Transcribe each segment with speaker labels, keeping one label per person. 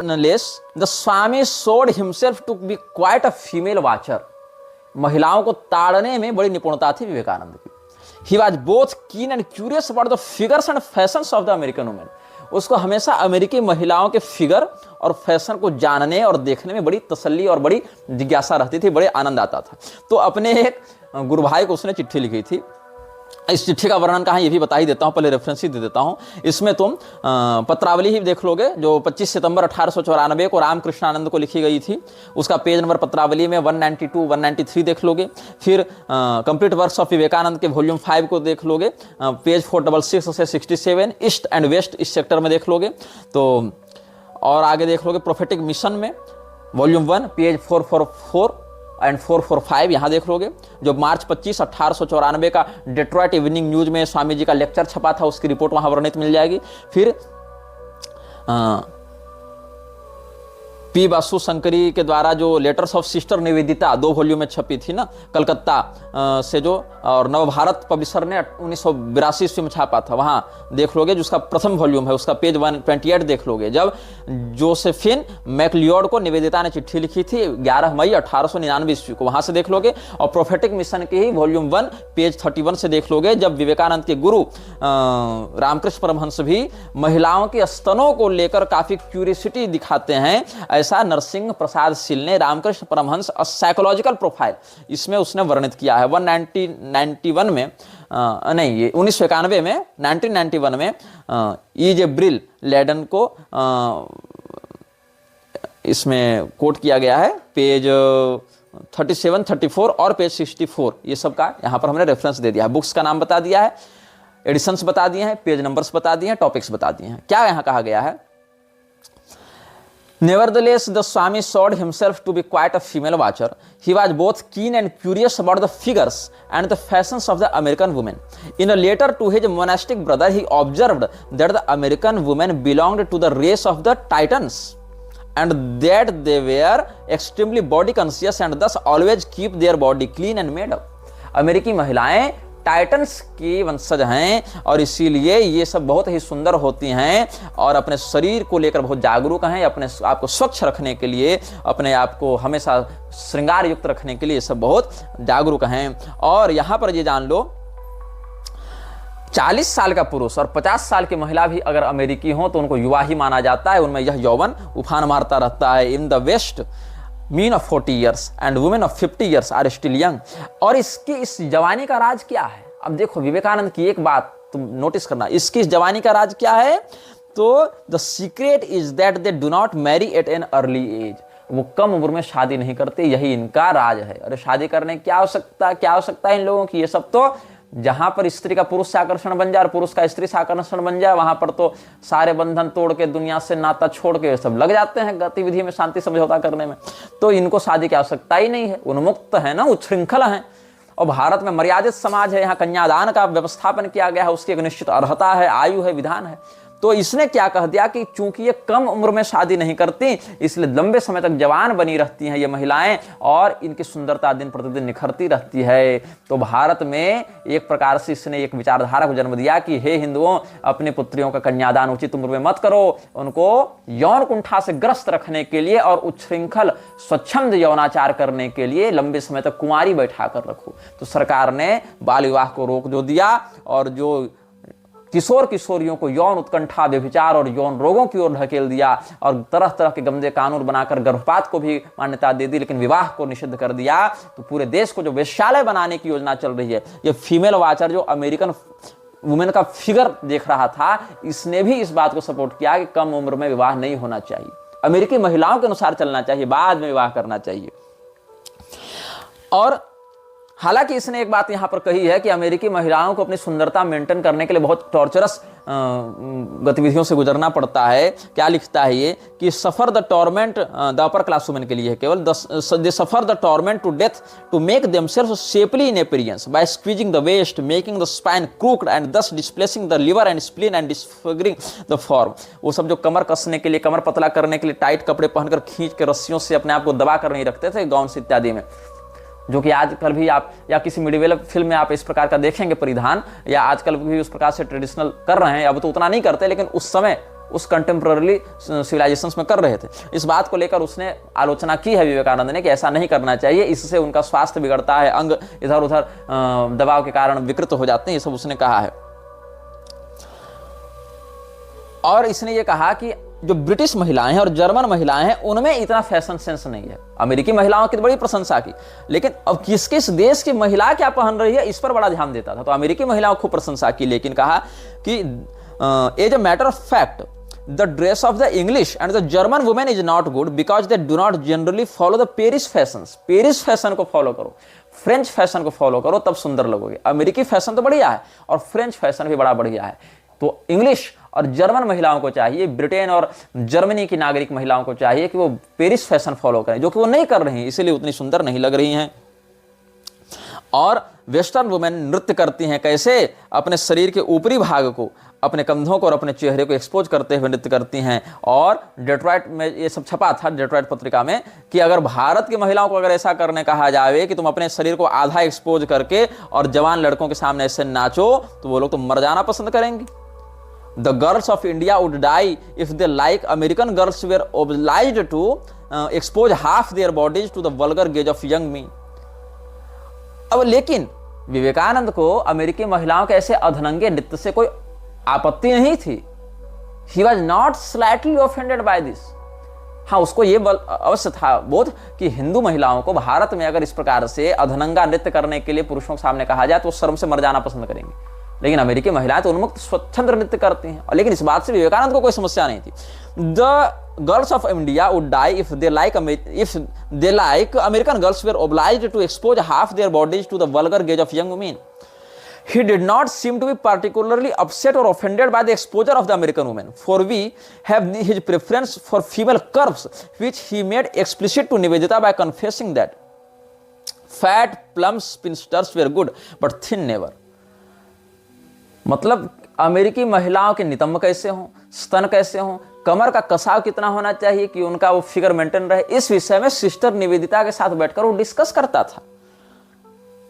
Speaker 1: Nonetheless, the Swami showed himself to be quite a female watcher. महिलाओं को ताड़ने में बड़ी निपुणता थी विवेकानंद की. He was both keen and curious about the figures and fashions of the American women. उसको हमेशा अमेरिकी महिलाओं के फिगर और फैशन को जानने और देखने में बड़ी तसल्ली और बड़ी जिज्ञासा रहती थी, बड़े आनंद आता था. तो अपने एक गुरु भाई को उसने चिट्ठी लिखी थी. इस चिट्ठी का वर्णन कहाँ ये भी बता ही देता हूँ, पहले रेफरेंस ही दे देता हूँ. इसमें तुम पत्रावली ही देख लोगे जो 25 सितंबर 1894 को रामकृष्णानंद को लिखी गई थी. उसका पेज नंबर पत्रावली में 192 193 देख लोगे. फिर कंप्लीट वर्क्स ऑफ विवेकानंद के वॉल्यूम 5 को देख लोगे, पेज 466 से 67 ईस्ट एंड वेस्ट इस सेक्टर में देख लोगे. तो और आगे देख लोगे प्रोफेटिक मिशन में वॉल्यूम 1 पेज 444 एंड 445 यहाँ देख लोगे. जो मार्च 25 1894 का डेट्रॉइट इवनिंग न्यूज में स्वामी जी का लेक्चर छपा था उसकी रिपोर्ट वहाँ वर्णित मिल जाएगी. फिर पी बासु शंकरी के द्वारा जो letters of sister Nivedita 2 volume में छपी थी ना कलकत्ता से जो, और नवभारत पब्लिशर ने 1982 ईस्वी में छापा था, वहाँ देख लोगे. जो उसका प्रथम वॉल्यूम है उसका पेज 128 देख लोगे. जब जोसेफिन मैकलियोड को निवेदिता ने चिट्ठी लिखी थी 11 मई 1899 ईस्वी को, वहाँ से देख लोगे. और प्रोफेटिक मिशन के ही वॉल्यूम 1 पेज 31 से देख लोगे. जब विवेकानंद के गुरु रामकृष्ण परमहंस भी महिलाओं के स्तनों को लेकर काफ़ी क्यूरियोसिटी दिखाते हैं, ऐसा नरसिंह प्रसाद शील ने Ramakrishna Paramahansa a psychological profile इसमें उसने वर्णित किया है. 1991 में नहीं ये 1991 में 1991 में E.J. ब्रिल लेडन को इसमें कोट किया गया है. पेज 37, 34 और पेज 64 ये सब का यहाँ पर हमने रेफरेंस दे दिया है. बुक्स का नाम बता दिया है, एडिशंस बता दिए हैं, पेज नंबर्स बता दिए हैं, टॉपिक्स बता दिए हैं. क्या यहाँ कहा गया है? Nevertheless, the Swami showed himself to be quite a female watcher. He was both keen and curious about the figures and the fashions of the American women. In a letter to his monastic brother, he observed that the American women belonged to the race of the Titans and that they were extremely body conscious and thus always keep their body clean and made up. अमेरिकी महिलाएं titans की वंशज हैं और इसीलिए ये सब बहुत ही सुंदर होती हैं और अपने शरीर को लेकर बहुत जागरूक हैं, अपने आप को स्वच्छ रखने के लिए, अपने आप को हमेशा श्रृंगार युक्त रखने के लिए ये सब बहुत जागरूक हैं. और यहाँ पर ये जान लो 40 साल का पुरुष और 50 साल की महिला भी अगर अमेरिकी हो तो उनको युवा ही माना जाता है, उनमें यह यौवन उफान मारता रहता है. In the west men of 40 years and women of 50 years are still young. और इसकी इस जवानी का राज क्या है? अब देखो विवेकानंद की एक बात तुम नोटिस करना, इसकी इस जवानी का राज क्या है? तो the secret is that they do not marry at an early age. वो कम उम्र में शादी नहीं करते, यही इनका राज है. अरे शादी करने क्या आवश्यकता है इन लोगों की? ये सब तो जहां पर स्त्री का पुरुष से आकर्षण बन जाए और पुरुष का स्त्री से आकर्षण बन जाए वहां पर तो सारे बंधन तोड़ के दुनिया से नाता छोड़ के सब लग जाते हैं गतिविधि में, शांति समझौता करने में. तो इनको शादी की आवश्यकता ही नहीं है, उन्मुक्त है ना, उच्छृंखल है. और भारत में मर्यादित समाज है, यहाँ कन्यादान का व्यवस्थापन किया गया है, उसकी एक निश्चित अर्हता है, आयु है, विधान है. तो इसने क्या कह दिया कि चूंकि ये कम उम्र में शादी नहीं करती इसलिए लंबे समय तक जवान बनी रहती हैं ये महिलाएं और इनकी सुंदरता दिन प्रतिदिन निखरती रहती है. तो भारत में एक प्रकार से इसने एक विचारधारा को जन्म दिया कि हे हिंदुओं, अपनी पुत्रियों का कन्यादान उचित उम्र में मत करो, उनको यौन कुंठा से ग्रस्त रखने के लिए और उच्छृंखल स्वच्छंद यौनाचार करने के लिए लंबे समय तक कुंवारी बैठा कर रखो. तो सरकार ने बाल विवाह को रोक जो दिया और जो किशोर किशोरियों को यौन उत्कंठा, व्यभिचार और यौन रोगों की ओर ढकेल दिया और तरह तरह के गंदे कानून बनाकर गर्भपात को भी मान्यता दे दी, लेकिन विवाह को निषिद्ध कर दिया. तो पूरे देश को जो वेश्यालय बनाने की योजना चल रही है, ये फीमेल वाचर जो अमेरिकन वुमेन का फिगर देख रहा था, इसने भी इस बात को सपोर्ट किया कि कम उम्र में विवाह नहीं होना चाहिए, अमेरिकी महिलाओं के अनुसार चलना चाहिए, बाद में विवाह करना चाहिए. और हालांकि इसने एक बात यहां पर कही है कि अमेरिकी महिलाओं को अपनी सुंदरता मेंटेन करने के लिए बहुत टॉर्चरस गतिविधियों से गुजरना पड़ता है. क्या लिखता है ये कि suffer the torment, the upper class women के लिए है केवल, they suffer the torment to death to make themselves shapely in appearance by squeezing the waist, making the spine crooked and thus displacing the liver and spleen and disfiguring the form. वो सब जो कमर कसने के लिए, कमर पतला करने के लिए टाइट कपड़े पहनकर खींच के रस्सियों से अपने आप को दबा कर नहीं रखते थे गाउन इत्यादि में, जो कि आजकल भी आप या किसी मिडिवल फिल्म में आप इस प्रकार का देखेंगे परिधान, या आजकल भी उस प्रकार से ट्रेडिशनल कर रहे हैं. अब तो उतना नहीं करते, लेकिन उस समय उस कंटेम्प्ररी सिविलाइजेशंस में कर रहे थे। इस बात को लेकर उसने आलोचना की है विवेकानंद ने कि ऐसा नहीं करना चाहिए, इससे उनका स्वास्थ्य बिगड़ता है, अंग इधर उधर दबाव के कारण विकृत हो जाते हैं, ये सब उसने कहा है। और इसने ये कहा कि जो ब्रिटिश महिलाएं हैं और जर्मन महिलाएं हैं उनमें इतना फैशन सेंस नहीं है। अमेरिकी महिलाओं की तो बड़ी प्रशंसा की, लेकिन अब किस किस देश की महिला क्या पहन रही है इस पर बड़ा ध्यान देता था। तो अमेरिकी महिलाओं को खूब प्रशंसा की, लेकिन कहा कि as a matter of fact the dress of the English and the German women is not good because they do not generally follow the Paris fashion. Paris fashion को फॉलो करो, फ्रेंच फैशन को follow करो, तब सुंदर लगोगे। अमेरिकी fashion तो बढ़िया है और फ्रेंच फैशन भी बड़ा बढ़िया है। तो इंग्लिश और जर्मन महिलाओं को चाहिए, ब्रिटेन और जर्मनी की नागरिक महिलाओं को चाहिए कि वो पेरिस फैशन फॉलो करें, जो कि वो नहीं कर रही हैं, इसीलिए उतनी सुंदर नहीं लग रही हैं। और वेस्टर्न वुमेन नृत्य करती हैं कैसे, अपने शरीर के ऊपरी भाग को, अपने कंधों को और अपने चेहरे को एक्सपोज करते हुए नृत्य करती हैं। और डेट्रॉइट में ये सब छपा था, डेट्रॉइट पत्रिका में, कि अगर भारत की महिलाओं को अगर ऐसा करने कहा जाए कि तुम अपने शरीर को आधा एक्सपोज करके और जवान लड़कों के सामने ऐसे नाचो, तो वो लोग तो मर जाना पसंद करेंगे। The girls of India would die if they, like American girls, were obliged to expose half their bodies to the vulgar gaze of young men. अब लेकिन विवेकानंद को अमेरिकी महिलाओं के ऐसे अधनंगे नृत्य से कोई आपत्ति नहीं थी। He was not slightly offended by this. हाँ, उसको ये अवश्य था बोध कि हिंदू महिलाओं को भारत में अगर इस प्रकार से अधनंगा नृत्य करने के लिए पुरुषों के सामने कहा जाए तो शर्म से मर जाना पसंद करेंगे। लेकिन अमेरिकी महिलाएं तो उन्मुक्त स्वच्छंद नृत्य करती हैं, और लेकिन इस बात से विवेकानंद को कोई समस्या नहीं थी। The girls of India would die if they like American girls were obliged to expose half their bodies to the vulgar gaze of young women. He did not seem to be particularly upset or offended by the exposure of the American women, for we have his preference for female curves, which he made explicit to Nivedita by confessing that fat, plump spinsters were good, but thin never. मतलब अमेरिकी महिलाओं के नितंब कैसे हों, स्तन कैसे हों, कमर का कसाव कितना होना चाहिए कि उनका वो फिगर मेंटेन रहे, इस विषय में सिस्टर निवेदिता के साथ बैठकर वो डिस्कस करता था।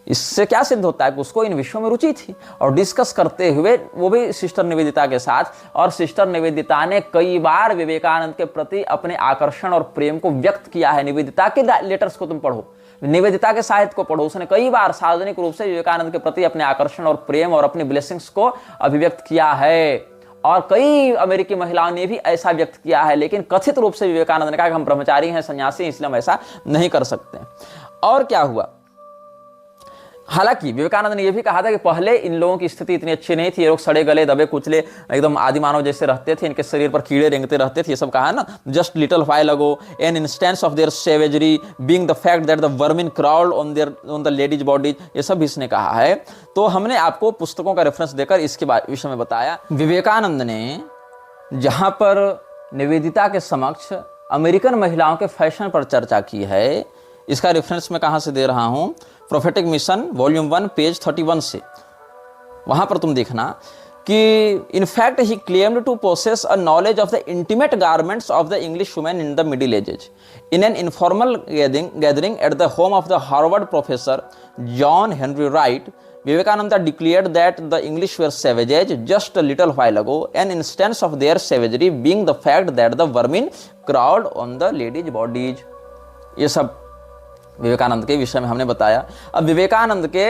Speaker 1: इससे क्या सिद्ध होता है कि उसको इन विषयों में रुचि थी, और डिस्कस करते हुए वो भी सिस्टर निवेदिता के साथ। और सिस्टर निवेदिता ने कई बार विवेकानंद के प्रति अपने आकर्षण और प्रेम को व्यक्त किया है। निवेदिता के लेटर्स को तुम पढ़ो, निवेदिता के साहित्य को पढ़ो, उसने कई बार सार्वजनिक रूप से विवेकानंद के प्रति अपने आकर्षण और प्रेम और अपनी ब्लेसिंग्स को अभिव्यक्त किया है। और कई अमेरिकी महिलाओं ने भी ऐसा व्यक्त किया है, लेकिन कथित रूप से विवेकानंद ने कहा कि हम ब्रह्मचारी हैं, सन्यासी हैं, इसलिए हम ऐसा नहीं कर सकते। और क्या हुआ, हालांकि विवेकानंद ने यह भी कहा था कि पहले इन लोगों की स्थिति इतनी अच्छी नहीं थी, ये लोग सड़े गले दबे कुचले एकदम आदिमानव जैसे रहते थे, इनके शरीर पर कीड़े रेंगते रहते थे, ये सब कहा है ना। Just little while ago an instance of their savagery being the fact that the vermin crawled on the ladies bodies, ये सब इसने कहा है। तो हमने आपको पुस्तकों का रेफरेंस देकर इसके विषय में बताया। विवेकानंद ने जहां पर निवेदिता के समक्ष अमेरिकन महिलाओं के फैशन पर चर्चा की है, इसका रेफरेंस मैं कहां से दे रहा हूं, प्रोफेटिक मिशन वॉल्यूम 1 पेज 31 से। वहां पर तुम देखना कि in fact he claimed to possess a knowledge of the intimate garments of the English women in the middle ages in an informal gathering at the home of the Harvard professor John Henry Wright. Vivekananda declared that the English were savages just a little while ago, an instance of their savagery being the fact that the vermin crawled on the ladies' bodies। ये सब विवेकानंद के विषय में हमने बताया। अब विवेकानंद के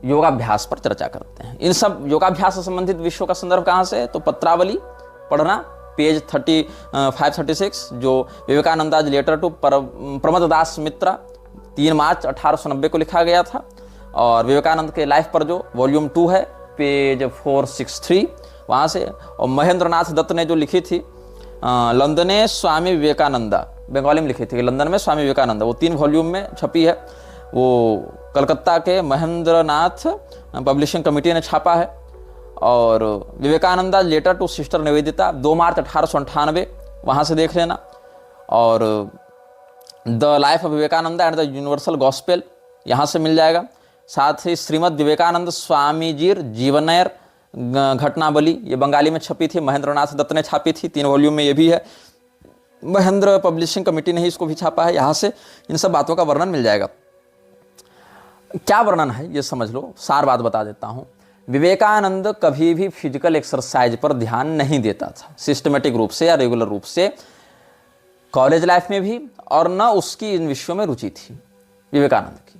Speaker 1: योगाभ्यास पर चर्चा करते हैं। इन सब योगाभ्यास से संबंधित विषयों का संदर्भ कहाँ से है, तो पत्रावली पढ़ना पेज 536, जो विवेकानंदाज लेटर टू प्रमददास मित्रा 3 मार्च 1890 को लिखा गया था। और विवेकानंद के लाइफ पर जो वॉल्यूम 2 है पेज 463 वहाँ से। और महेंद्रनाथ दत्त ने जो लिखी थी लंदने स्वामी विवेकानंदा, बंगाली में लिखी थी लंदन में स्वामी विवेकानंद, वो 3 वॉल्यूम में छपी है। वो कलकत्ता के महेंद्रनाथ पब्लिशिंग कमेटी ने छापा है। और Vivekananda letter to Sister Nivedita 2 March 1898 वहाँ से देख लेना। और the life of Vivekananda and the universal gospel यहाँ से मिल जाएगा। साथ ही श्रीमद विवेकानंद स्वामीजीर जीवनैर घटनावली, ये बंगाली में छपी थी, महेंद्रनाथ दत्त ने छापी थी, 3 वॉल्यूम में ये भी है। महेंद्र पब्लिशिंग कमेटी ने ही इसको भी छापा है। यहाँ से इन सब बातों का वर्णन मिल जाएगा। क्या वर्णन है ये समझ लो, सार बात बता देता हूँ विवेकानंद कभी भी फिजिकल एक्सरसाइज पर ध्यान नहीं देता था सिस्टमेटिक रूप से या रेगुलर रूप से, कॉलेज लाइफ में भी, और न उसकी इन विषयों में रुचि थी विवेकानंद की।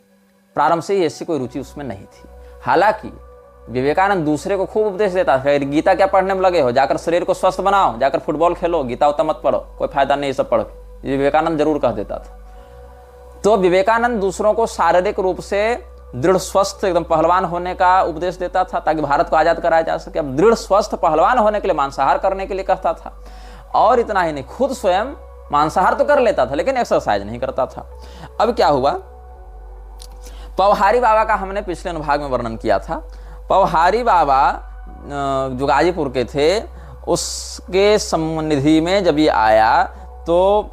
Speaker 1: प्रारंभ से ही ऐसी कोई रुचि उसमें नहीं थी। हालांकि विवेकानंद दूसरे को खूब उपदेश देता था, गीता क्या पढ़ने में लगे हो, जाकर शरीर को स्वस्थ बनाओ, जाकर फुटबॉल खेलो, गीता उतना मत पढ़ो, कोई फायदा नहीं ये सब पढ़ के, ये विवेकानंद जरूर कह देता था। तो विवेकानंद दूसरों को शारीरिक रूप से दृढ़ स्वस्थ एकदम पहलवान होने का उपदेश देता था ताकि भारत को आजाद कराया जा सके। अब दृढ़ स्वस्थ पहलवान होने के लिए मांसाहार करने के लिए कहता था, और इतना ही नहीं, खुद स्वयं मांसाहार तो कर लेता था लेकिन एक्सरसाइज नहीं करता था। अब क्या हुआ, पवहारी बाबा का हमने पिछले अनुभाग में वर्णन किया था। पवहारी बाबा जो गाजीपुर के थे, उसके समनिधि में जब ये आया तो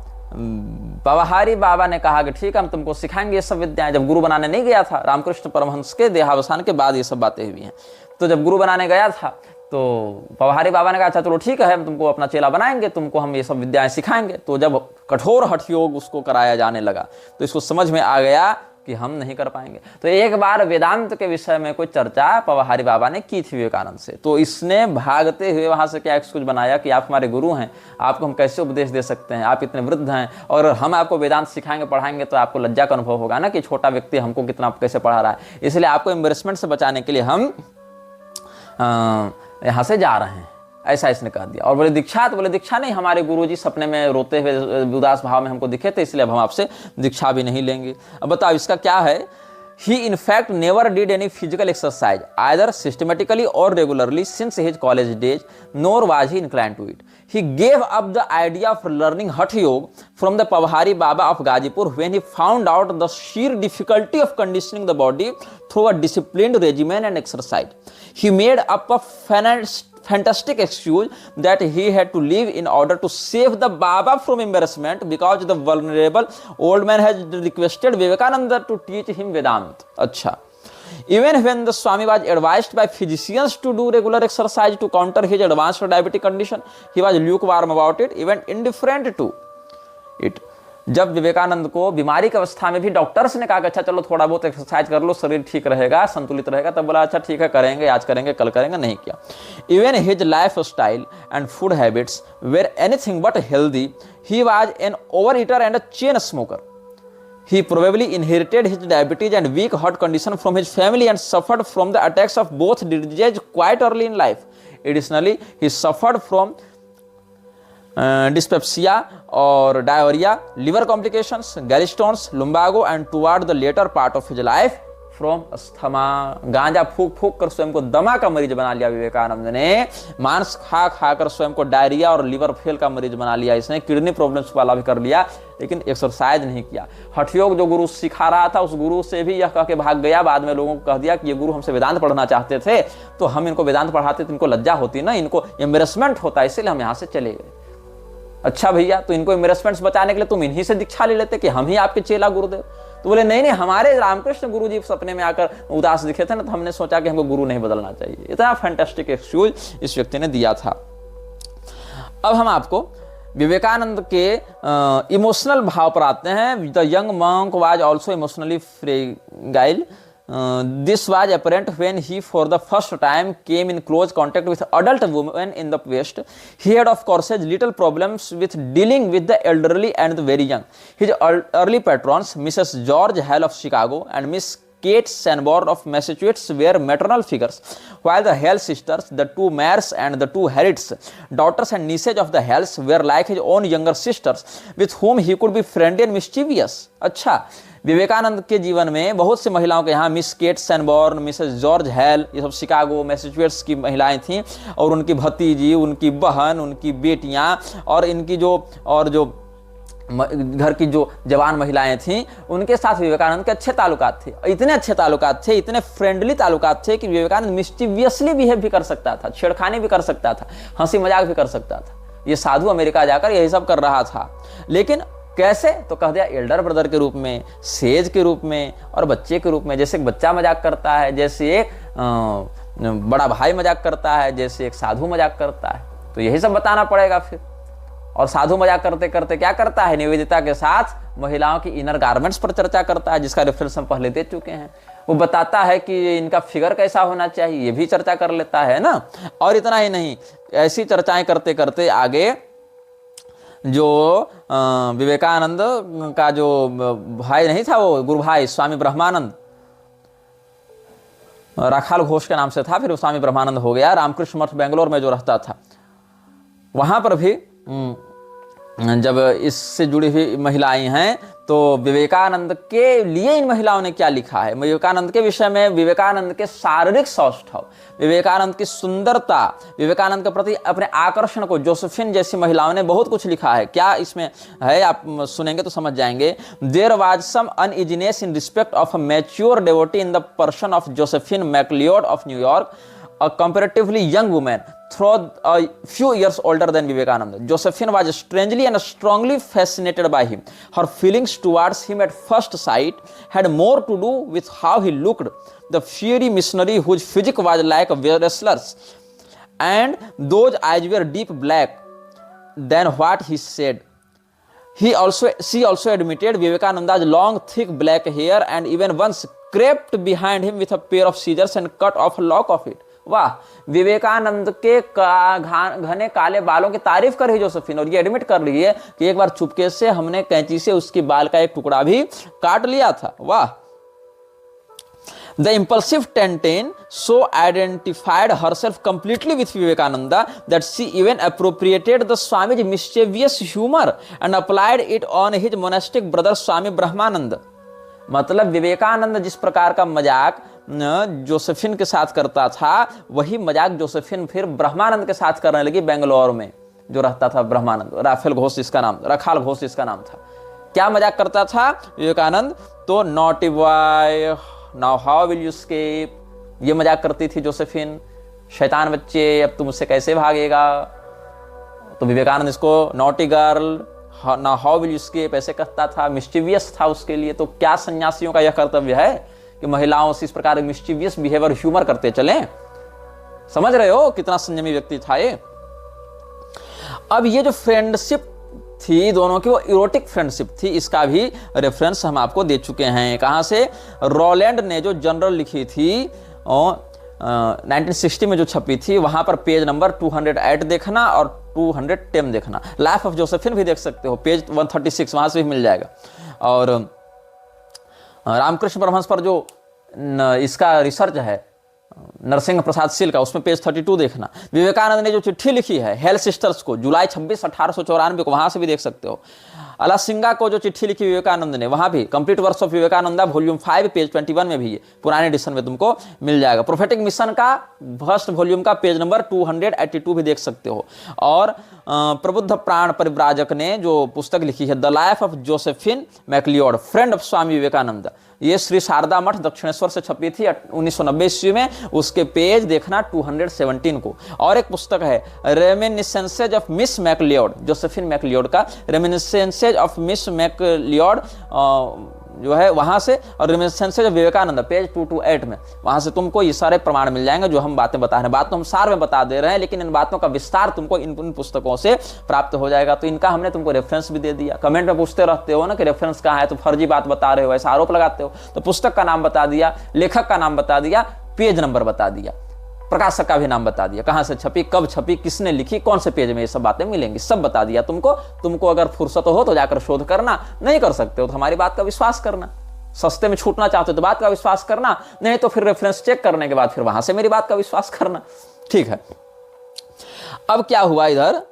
Speaker 1: पवहारी बाबा ने कहा कि ठीक है, हम तुमको सिखाएंगे ये सब विद्याएं। जब गुरु बनाने नहीं गया था, रामकृष्ण परमहंस के देहावसान के बाद ये सब बातें हुई हैं, तो जब गुरु बनाने गया था तो पवहारी बाबा ने कहा अच्छा चलो ठीक है, हम तुमको अपना चेला बनाएंगे, तुमको हम ये सब विद्याएं सिखाएंगे। तो जब कठोर हठ योग उसको कराया जाने लगा तो इसको समझ में आ गया कि हम नहीं कर पाएंगे। तो एक बार वेदांत के विषय में कोई चर्चा पवहारी बाबा ने की थी विवेकानंद से, तो इसने भागते हुए वहां से क्या एक्सक्यूज बनाया कि आप हमारे गुरु हैं, आपको हम कैसे उपदेश दे सकते हैं, आप इतने वृद्ध हैं और हम आपको वेदांत सिखाएंगे पढ़ाएंगे तो आपको लज्जा का अनुभव होगा ना कि छोटा व्यक्ति हमको कितना कैसे पढ़ा रहा है, इसलिए आपको एम्बेरसमेंट से बचाने के लिए हम यहाँ से जा रहे हैं, ऐसा इसने कह दिया। और बोले दीक्षा, तो बोले दीक्षा नहीं, हमारे गुरुजी सपने में रोते हुए उदास भाव में हमको दिखे थे, इसलिए अब हम आपसे दीक्षा भी नहीं लेंगे। अब बताओ इसका क्या है। He in fact never did any physical exercise either systematically or regularly since his college days, nor was he inclined to it. He gave up the idea of learning Hatha Yoga from the Pavhari Baba of Gazipur when he found out the sheer difficulty of conditioning the body through a disciplined regimen and exercise. He made up a fantastic excuse that he had to leave in order to save the Baba from embarrassment because the vulnerable old man has requested Vivekananda to teach him Vedanta. Acha. Even when the Swami was advised by physicians to do regular exercise to counter his advanced diabetic condition, he was lukewarm about it, even indifferent to it. जब विवेकानंद को बीमारी की अवस्था में भी doctors ने कहा कि अच्छा चलो थोड़ा बहुत एक्सरसाइज कर लो, शरीर ठीक रहेगा, संतुलित रहेगा, तब बोला अच्छा ठीक है करेंगे, आज करेंगे, कल करेंगे, नहीं किया। Even his life style and food habits were anything but healthy, he was an over eater and a chain smoker. He probably inherited his diabetes and weak heart condition from his family and suffered from the attacks of both diseases quite early in life. Additionally, he suffered from dyspepsia or diarrhea, liver complications, gallstones, lumbago, and toward the later part of his life from asthma. गांजा फूक फूक कर स्वयं को दमा का मरीज बना लिया विवेकानंद ने, मांस खा खा कर स्वयं को डायरिया और लिवर फेल का मरीज बना लिया, इसने किडनी प्रॉब्लम्स वाला भी कर लिया, लेकिन एक्सरसाइज नहीं किया. हठयोग जो गुरु सिखा रहा था उस गुरु से भी यह कह के भाग गया, बाद में लोगों को कह दिया कि ये गुरु हमसे वेदांत पढ़ना चाहते थे तो हम इनको वेदांत पढ़ाते तो इनको लज्जा होती ना, इनको एम्बेरसमेंट होता, इसलिए हम यहाँ से चले गए. अच्छा भैया, तो इनको एम्बेरसमेंट बचाने के लिए तुम इन्हीं से दीक्षा ले लेते कि हम ही आपके चेला गुरुदेव. तो बोले नहीं नहीं, हमारे रामकृष्ण गुरु जी सपने में आकर उदास दिखे थे ना, तो हमने सोचा कि हमको गुरु नहीं बदलना चाहिए. इतना फैंटास्टिक एक्सक्यूज इस व्यक्ति ने दिया था. अब हम आपको विवेकानंद के इमोशनल भाव पर आते हैं. The young monk was also emotionally fragile. This was apparent when he for the first time came in close contact with adult women in the West. He had of course little problems with dealing with the elderly and the very young. His early patrons, Mrs. George Hale of Chicago and Miss Kate Sanborn of Massachusetts, were maternal figures, while the Hale sisters, the two Mayers and the two Harriets, daughters and nieces of the Hales, were like his own younger sisters, with whom he could be friendly and mischievous. अच्छा, विवेकानंद के जीवन में बहुत सी महिलाओं के यहाँ miss cat सैनबॉर्न, Mrs George hello, ये सब शिकागो मैसेच्यूसेट्स की महिलाएं थीं, और उनकी भतीजी, उनकी बहन, उनकी बेटियां और इनकी जो घर की जो जवान महिलाएं थीं, उनके साथ विवेकानंद के अच्छे ताल्लुकात थे. इतने अच्छे ताल्लुकात थे, इतने फ्रेंडली ताल्लुकात थे कि विवेकानंद मिस्टीवियसली बिहेव भी कर सकता था, छेड़खानी भी कर सकता था, हंसी मजाक भी कर सकता था. ये साधु अमेरिका जाकर यही सब कर रहा था. लेकिन कैसे? तो कह दिया एल्डर ब्रदर के रूप में, सेज के रूप में और बच्चे के रूप में. जैसे एक बच्चा मजाक करता है, जैसे एक बड़ा भाई मजाक करता है, जैसे एक साधु मजाक करता है. तो यही सब बताना पड़ेगा फिर. और साधु मजाक करते करते क्या करता है, निवेदिता के साथ महिलाओं की इनर गारमेंट्स पर चर्चा करता है, जिसका रेफरेंस हम पहले दे चुके हैं. वो बताता है कि इनका फिगर कैसा होना चाहिए, ये भी चर्चा कर लेता है ना। और इतना ही नहीं, ऐसी चर्चाएं करते करते आगे जो विवेकानंद का जो भाई नहीं था, वो गुरु भाई स्वामी ब्रह्मानंद, राखाल घोष के नाम से था, फिर वो स्वामी ब्रह्मानंद हो गया। रामकृष्ण मठ बेंगलोर में जो रहता था, वहां पर भी जब इससे जुड़ी हुई महिलाएं हैं तो विवेकानंद के लिए इन महिलाओं ने क्या लिखा है, विवेकानंद के विषय में, विवेकानंद के शारीरिक सौष्ठव, विवेकानंद की सुंदरता, विवेकानंद के प्रति अपने आकर्षण को जोसेफिन जैसी महिलाओं ने बहुत कुछ लिखा है। क्या इसमें है, आप सुनेंगे तो समझ जाएंगे। There was some uneasiness in respect of a mature devotee in the person of Josephine MacLeod of न्यूयॉर्क, a comparatively young woman, though a few years older than Vivekananda. Josephine was strangely and strongly fascinated by him. Her feelings towards him at first sight had more to do with how he looked, the fiery missionary whose physique was like a wrestler's, and those eyes were deep black, than what he said. She also admitted Vivekananda's long, thick black hair, and even once crept behind him with a pair of scissors and cut off a lock of it. वाह, विवेकानंद के घने काले बालों की तारीफ कर रही Josephine, और ये एडमिट कर रही है कि एक बार चुपके से हमने कैंची से उसके बाल का एक टुकड़ा भी काट लिया था। वाह। The impulsive Tantain so identified herself completely with Vivekananda that she even appropriated the Swami's mischievous humor and applied it on his monastic brother Swami Brahmananda. मतलब विवेकानंद जिस प्रकार का मजाक जोसेफिन के साथ करता था, वही मजाक जोसेफिन फिर ब्रह्मानंद के साथ करने लगी। बेंगलोर में जो रहता था ब्रह्मानंद, राफेल घोष इसका नाम, रखाल घोष इसका नाम था। क्या मजाक करता था विवेकानंद? तो naughty boy, now how will you escape, ये मजाक करती थी जोसेफिन। शैतान बच्चे, अब तुम उससे कैसे भागेगा? तो विवेकानंद इसको नॉटी गर्ल, ना हाउ विल यू एस्केप ऐसे कहता था। मिस्टीवियस था उसके लिए। तो क्या सन्यासियों का यह कर्तव्य है कि महिलाओं से इस प्रकार मिस्टीवियस बिहेवियर, ह्यूमर करते चलें? समझ रहे हो कितना संयमी व्यक्ति था ये। अब ये जो फ्रेंडशिप थी दोनों की, वो इरोटिक फ्रेंडशिप थी। इसका भी रेफरेंस हम आपको दे चुके हैं। कहां से? रोलैंड ने जो जनरल लिखी थी 1960 में जो छपी थी, वहां पर पेज नंबर 208 देखना और 210 देखना। लाइफ ऑफ जोसेफिन भी देख सकते हो, पेज 136, वहां से भी मिल जाएगा। और रामकृष्ण परमहंस पर जो इसका रिसर्च है नरसिंह प्रसाद सील का, उसमें पेज 32 देखना। विवेकानंद ने जो चिट्ठी लिखी है हेल सिस्टर्स को जुलाई 26, 1894 को, वहां से भी देख सकते हो। अलासिंगा को जो चिट्ठी लिखी विवेकानंद ने, वहां भी complete works of Vivekananda volume 5 page 21 में भी है, पुराने एडिशन में तुमको मिल जाएगा। प्रोफेटिक मिशन का फर्स्ट वॉल्यूम का पेज नंबर 282 भी देख सकते हो। और प्रबुद्ध प्राण परिव्राजक ने जो पुस्तक लिखी है the life of Josephine MacLeod, friend of Swami Vivekananda, ये श्री शारदा मठ दक्षिणेश्वर से छपी थी 1990 ईस्वी में। उसके पेज देखना 217 को। और एक पुस्तक है reminiscences of miss McLeod, Josephine McLeod का रेमिनिसेंसेज ऑफ मिस मैकलियोड जो है वहां से, और रेमिनिसेंसेज ऑफ विवेकानंद पेज 228 में, वहां से तुमको ये सारे प्रमाण मिल जाएंगे जो हम बातें बता रहे हैं। बात तो हम सार में बता दे रहे हैं, लेकिन इन बातों का विस्तार तुमको इन पुस्तकों से प्राप्त हो जाएगा। तो इनका हमने तुमको रेफरेंस भी दे दिया। कमेंट में पूछते रहते हो ना कि रेफरेंस कहाँ है, तो फर्जी बात बता रहे हो, ऐसा आरोप लगाते हो। तो पुस्तक का नाम बता दिया, लेखक का नाम बता दिया, पेज नंबर बता दिया, प्रकाशक का भी नाम बता दिया, कहां से छपी, कब छपी, किसने लिखी, कौन से पेज में, ये सब बातें मिलेंगी, सब बता दिया तुमको। तुमको अगर फुर्सत हो तो जाकर शोध करना, नहीं कर सकते हो तो हमारी बात का विश्वास करना। सस्ते में छूटना चाहते हो तो बात का विश्वास करना, नहीं तो फिर रेफरेंस चेक करने के बाद फिर वहां से मेरी बात का विश्वास करना। ठीक है। अब क्या हुआ इधर,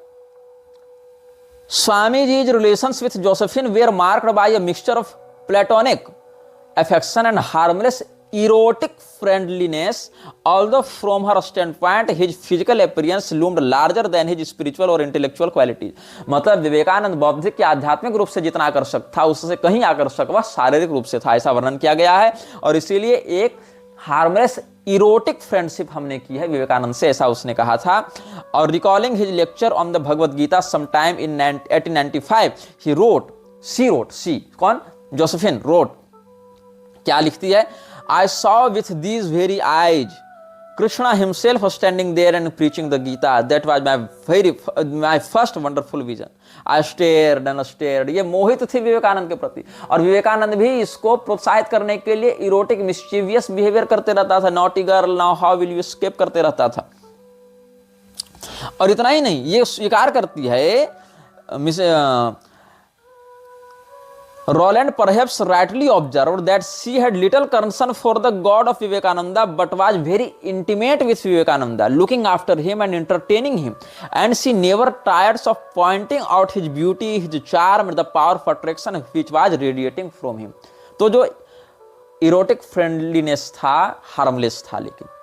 Speaker 1: स्वामी जी's relations with Josephine were marked by a mixture of platonic affection and harmless erotic friendliness, although from her standpoint his physical appearance loomed larger than his spiritual or intellectual qualities। मतलब विवेकानंद बौद्धिक या आध्यात्मिक रूप से जितना आकर्षक था, उससे कहीं आकर्षक वह शारीरिक रूप से था, ऐसा वर्णन किया गया है। और इसीलिए एक हार्मलेस इरोटिक फ्रेंडशिप हमने की है विवेकानंद से, ऐसा उसने कहा था। और recalling his lecture on the Bhagavad Gita sometime in 1895 he wrote, सी कौन, जोसेफिन रोट, क्या लिखती है, I saw with these very eyes Krishna himself was standing there and preaching the Gita. That was my first wonderful vision. I stared and stared. ये मोहित थे विवेकानंद के प्रति, और विवेकानंद भी इसको प्रोत्साहित करने के लिए इरोटिक मिस्चीवियस बिहेवियर करते रहता था, naughty girl now how will you escape करते रहता था। और इतना ही नहीं, ये स्वीकार करती है Roland perhaps rightly observed that she had little concern for the God of Vivekananda, but was very intimate with Vivekananda, looking after him and entertaining him, and she never tires of pointing out his beauty, his charm, and the power of attraction which was radiating from him. तो जो erotic friendliness था, harmless था, लेकिन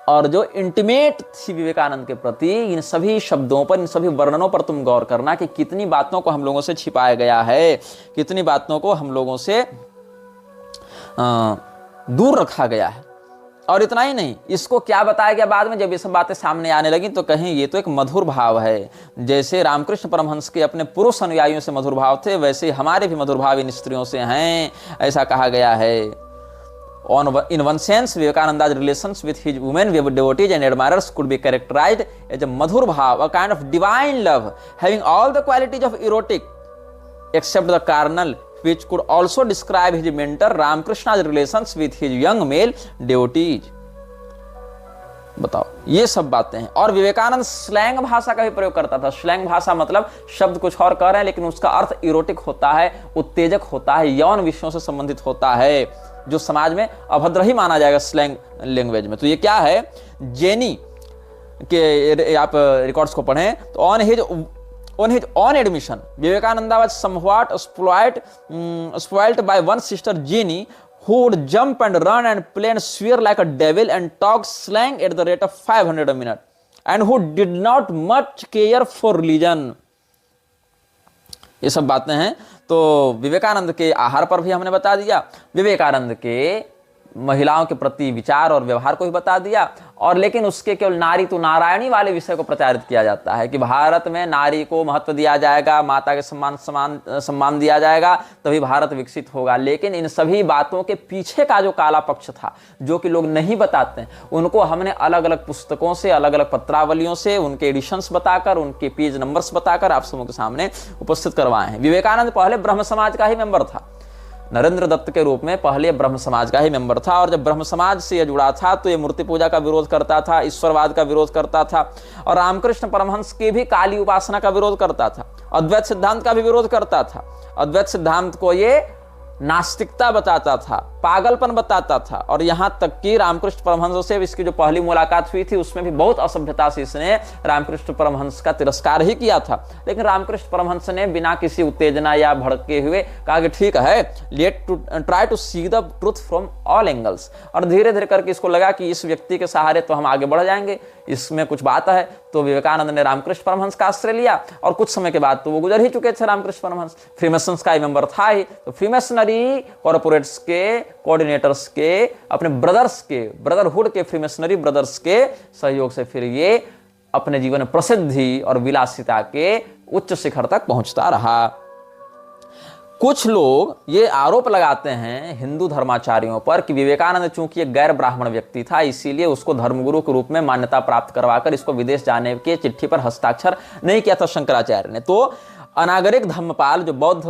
Speaker 1: और जो intimate थी विवेकानंद के प्रति, इन सभी शब्दों पर, इन सभी वर्णनों पर तुम गौर करना कि कितनी बातों को हम लोगों से छिपाया गया है, कितनी बातों को हम लोगों से दूर रखा गया है। और इतना ही नहीं, इसको क्या बताया गया बाद में, जब ये सब बातें सामने आने लगी तो कहें ये तो एक मधुर भाव है। जैसे रामकृष्ण परमहंस के अपने पुरुष अनुयायियों से मधुर भाव थे, वैसे हमारे भी मधुर भाव इन स्त्रियों से हैं, ऐसा कहा गया है। In one sense, Vivekananda's relations with his women devotees and admirers could be characterized as a madhur bhav, a kind of divine love, having all the qualities of erotic, except the carnal, which could also describe his mentor Ramakrishna's relations with his young male devotees. बताओ, ये सब बातें हैं। और Vivekananda slang भाषा का भी प्रयोग करता था। स्लैंग भाषा मतलब शब्द कुछ और कह रहे हैं, लेकिन उसका अर्थ इरोटिक होता है, उत्तेजक होता है, यौन विषयों से संबंधित होता है, जो समाज में अभद्र ही माना जाएगा स्लैंग लैंग्वेज में। तो ये क्या है, जेनी के आप रिकॉर्ड्स को पढ़ें तो on his own admission, Vivekananda was somewhat spoiled by one sister Jenny, who would jump and run and play and swear like a devil and talk slang at the rate of 500 a minute, and who did not much care for religion. ये सब बातें हैं। तो विवेकानंद के आहार पर भी हमने बता दिया, विवेकानंद के महिलाओं के प्रति विचार और व्यवहार को भी बता दिया, और लेकिन उसके केवल नारी तो नारायणी वाले विषय को प्रचारित किया जाता है कि भारत में नारी को महत्व दिया जाएगा, माता के सम्मान दिया जाएगा, तभी भारत विकसित होगा। लेकिन इन सभी बातों के पीछे का जो काला पक्ष था, जो कि लोग नहीं बताते हैं, उनको हमने अलग अलग पुस्तकों से, अलग अलग पत्रावलियों से, उनके एडिशंस बताकर, उनके पेज नंबर्स बताकर आप सबों के सामने उपस्थित करवाए हैं। विवेकानंद पहले ब्रह्म समाज का ही मेंबर था, नरेंद्र दत्त के रूप में पहले ब्रह्म समाज का ही मेंबर था, और जब ब्रह्म समाज से ये जुड़ा था तो ये मूर्ति पूजा का विरोध करता था, ईश्वरवाद का विरोध करता था, और रामकृष्ण परमहंस की भी काली उपासना का विरोध करता था, अद्वैत सिद्धांत का भी विरोध करता था। अद्वैत सिद्धांत को ये नास्तिकता बताता था, पागलपन बताता था, और यहां तक कि रामकृष्ण परमहंस से इसकी जो पहली मुलाकात हुई थी उसमें भी बहुत असभ्यता से इसने रामकृष्ण परमहंस का तिरस्कार ही किया था। लेकिन रामकृष्ण परमहंस ने बिना किसी उत्तेजना या भड़के हुए कहा कि ठीक है, let to try to see the truth from all angles, और धीरे धीरे करके इसको लगा कि इस व्यक्ति के सहारे तो हम आगे बढ़ जाएंगे, इसमें कुछ बात है। तो विवेकानंद ने रामकृष्ण परमहंस का आश्रय लिया, और कुछ समय के बाद तो वो गुजर ही चुके थे रामकृष्ण परमहंस, फ्रीमेसन्स का मेंबर था ही। तो फ्रीमेसनरी कॉर्पोरेट्स के, कोऑर्डिनेटर्स के, अपने ब्रदर्स के, ब्रदरहुड के, फ्रीमेसनरी ब्रदर्स के सहयोग से फिर ये अपने जीवन में प्रसिद्धि और विलासिता के उच्च शिखर तक पहुंचता रहा। कुछ लोग ये आरोप लगाते हैं हिंदू धर्माचार्यों पर कि विवेकानंद चूंकि एक गैर ब्राह्मण व्यक्ति था, इसीलिए उसको धर्मगुरु के रूप में मान्यता प्राप्त करवाकर इसको विदेश जाने के चिट्ठी पर हस्ताक्षर नहीं किया था शंकराचार्य ने। तो अनागरिक धम्मपाल, जो बौद्ध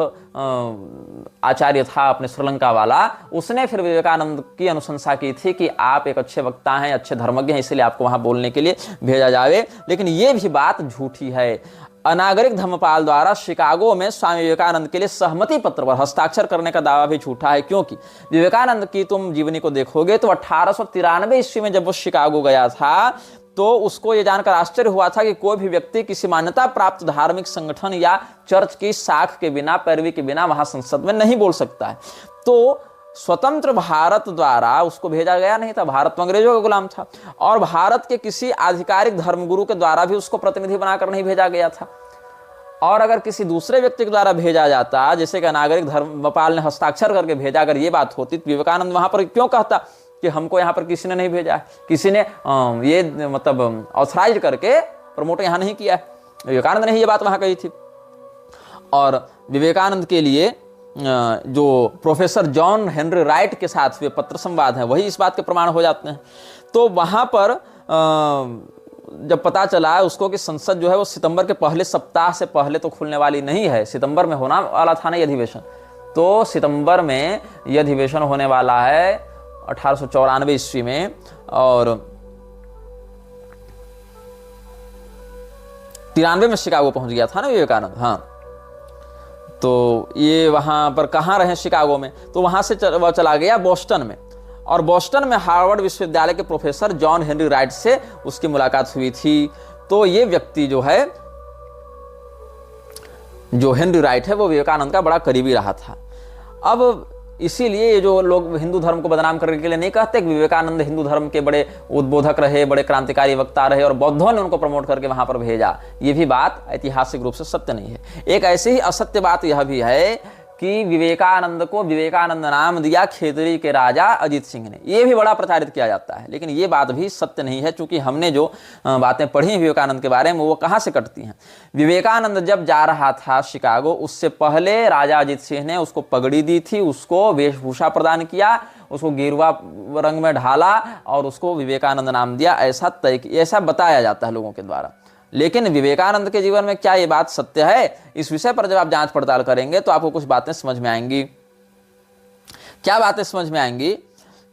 Speaker 1: आचार्य था अपने श्रीलंका वाला, उसने फिर विवेकानंद की अनुशंसा की थी कि आप एक अच्छे वक्ता हैं, अच्छे धर्मज्ञ हैं, इसलिए आपको वहां बोलने के लिए भेजा जाए। लेकिन ये भी बात झूठी है। अनागरिक धम्मपाल द्वारा शिकागो में स्वामी विवेकानंद के लिए सहमति पत्र पर हस्ताक्षर करने का दावा भी झूठा है, क्योंकि विवेकानंद की तुम जीवनी को देखोगे तो 1893 ईस्वी में जब वो शिकागो गया था तो उसको ये जानकर आश्चर्य हुआ था कि कोई भी व्यक्ति किसी मान्यता प्राप्त धार्मिक संगठन या चर्च की शाख के बिना, पैरवी के बिना वहां संसद में नहीं बोल सकता है। तो स्वतंत्र भारत द्वारा उसको भेजा गया नहीं था, भारत तो अंग्रेजों का गुलाम था, और भारत के किसी आधिकारिक धर्मगुरु के द्वारा भी उसको प्रतिनिधि बनाकर नहीं भेजा गया था। और अगर किसी दूसरे व्यक्ति के द्वारा भेजा जाता, जैसे कि नागरिक धर्मपाल ने हस्ताक्षर करके भेजा, अगर ये बात होती तो विवेकानंद वहां पर क्यों कहता कि हमको यहाँ पर किसी ने नहीं भेजा है, किसी ने ये मतलब ऑथराइज करके प्रमोट यहाँ नहीं किया है। विवेकानंद ने ही ये बात वहां कही थी। और विवेकानंद के लिए जो प्रोफेसर जॉन हेनरी राइट के साथ हुए पत्र संवाद हैं वही इस बात के प्रमाण हो जाते हैं। तो वहाँ पर जब पता चला है उसको कि संसद जो है वो सितंबर के पहले सप्ताह से पहले तो खुलने वाली नहीं है, सितंबर में होना वाला था ना ये अधिवेशन, तो सितंबर में ये अधिवेशन होने वाला है 1894 ईस्वी में, और 93 में शिकागो पहुंच गया था ना विवेकानंद। हाँ, तो ये वहाँ पर कहाँ रहे शिकागो में, तो वहाँ से वह चला गया बोस्टन में, और बोस्टन में हार्वर्ड विश्वविद्यालय के प्रोफेसर जॉन हेनरी राइट से उसकी मुलाकात हुई थी। तो ये व्यक्ति जो है, जो हेनरी राइट है, वो विवेकानंद का बड़ा करीबी रहा था। अब इसीलिए ये जो लोग हिंदू धर्म को बदनाम करने के लिए नहीं कहते कि विवेकानंद हिंदू धर्म के बड़े उद्बोधक रहे, बड़े क्रांतिकारी वक्ता रहे और बौद्धों ने उनको प्रमोट करके वहां पर भेजा, ये भी बात ऐतिहासिक रूप से सत्य नहीं है। एक ऐसी ही असत्य बात यह भी है कि विवेकानंद को विवेकानंद नाम दिया खेतरी के राजा अजीत सिंह ने, यह भी बड़ा प्रचारित किया जाता है, लेकिन ये बात भी सत्य नहीं है, क्योंकि हमने जो बातें पढ़ी विवेकानंद के बारे में वो कहाँ से कटती हैं। विवेकानंद जब जा रहा था शिकागो, उससे पहले राजा अजीत सिंह ने उसको पगड़ी दी थी, उसको वेशभूषा प्रदान किया, उसको गेरुआ रंग में ढाला और उसको विवेकानंद नाम दिया, ऐसा बताया जाता है लोगों के द्वारा। लेकिन विवेकानंद के जीवन में क्या ये बात सत्य है, इस विषय पर जब आप जांच पड़ताल करेंगे तो आपको कुछ बातें समझ में आएंगी। क्या बातें समझ में आएंगी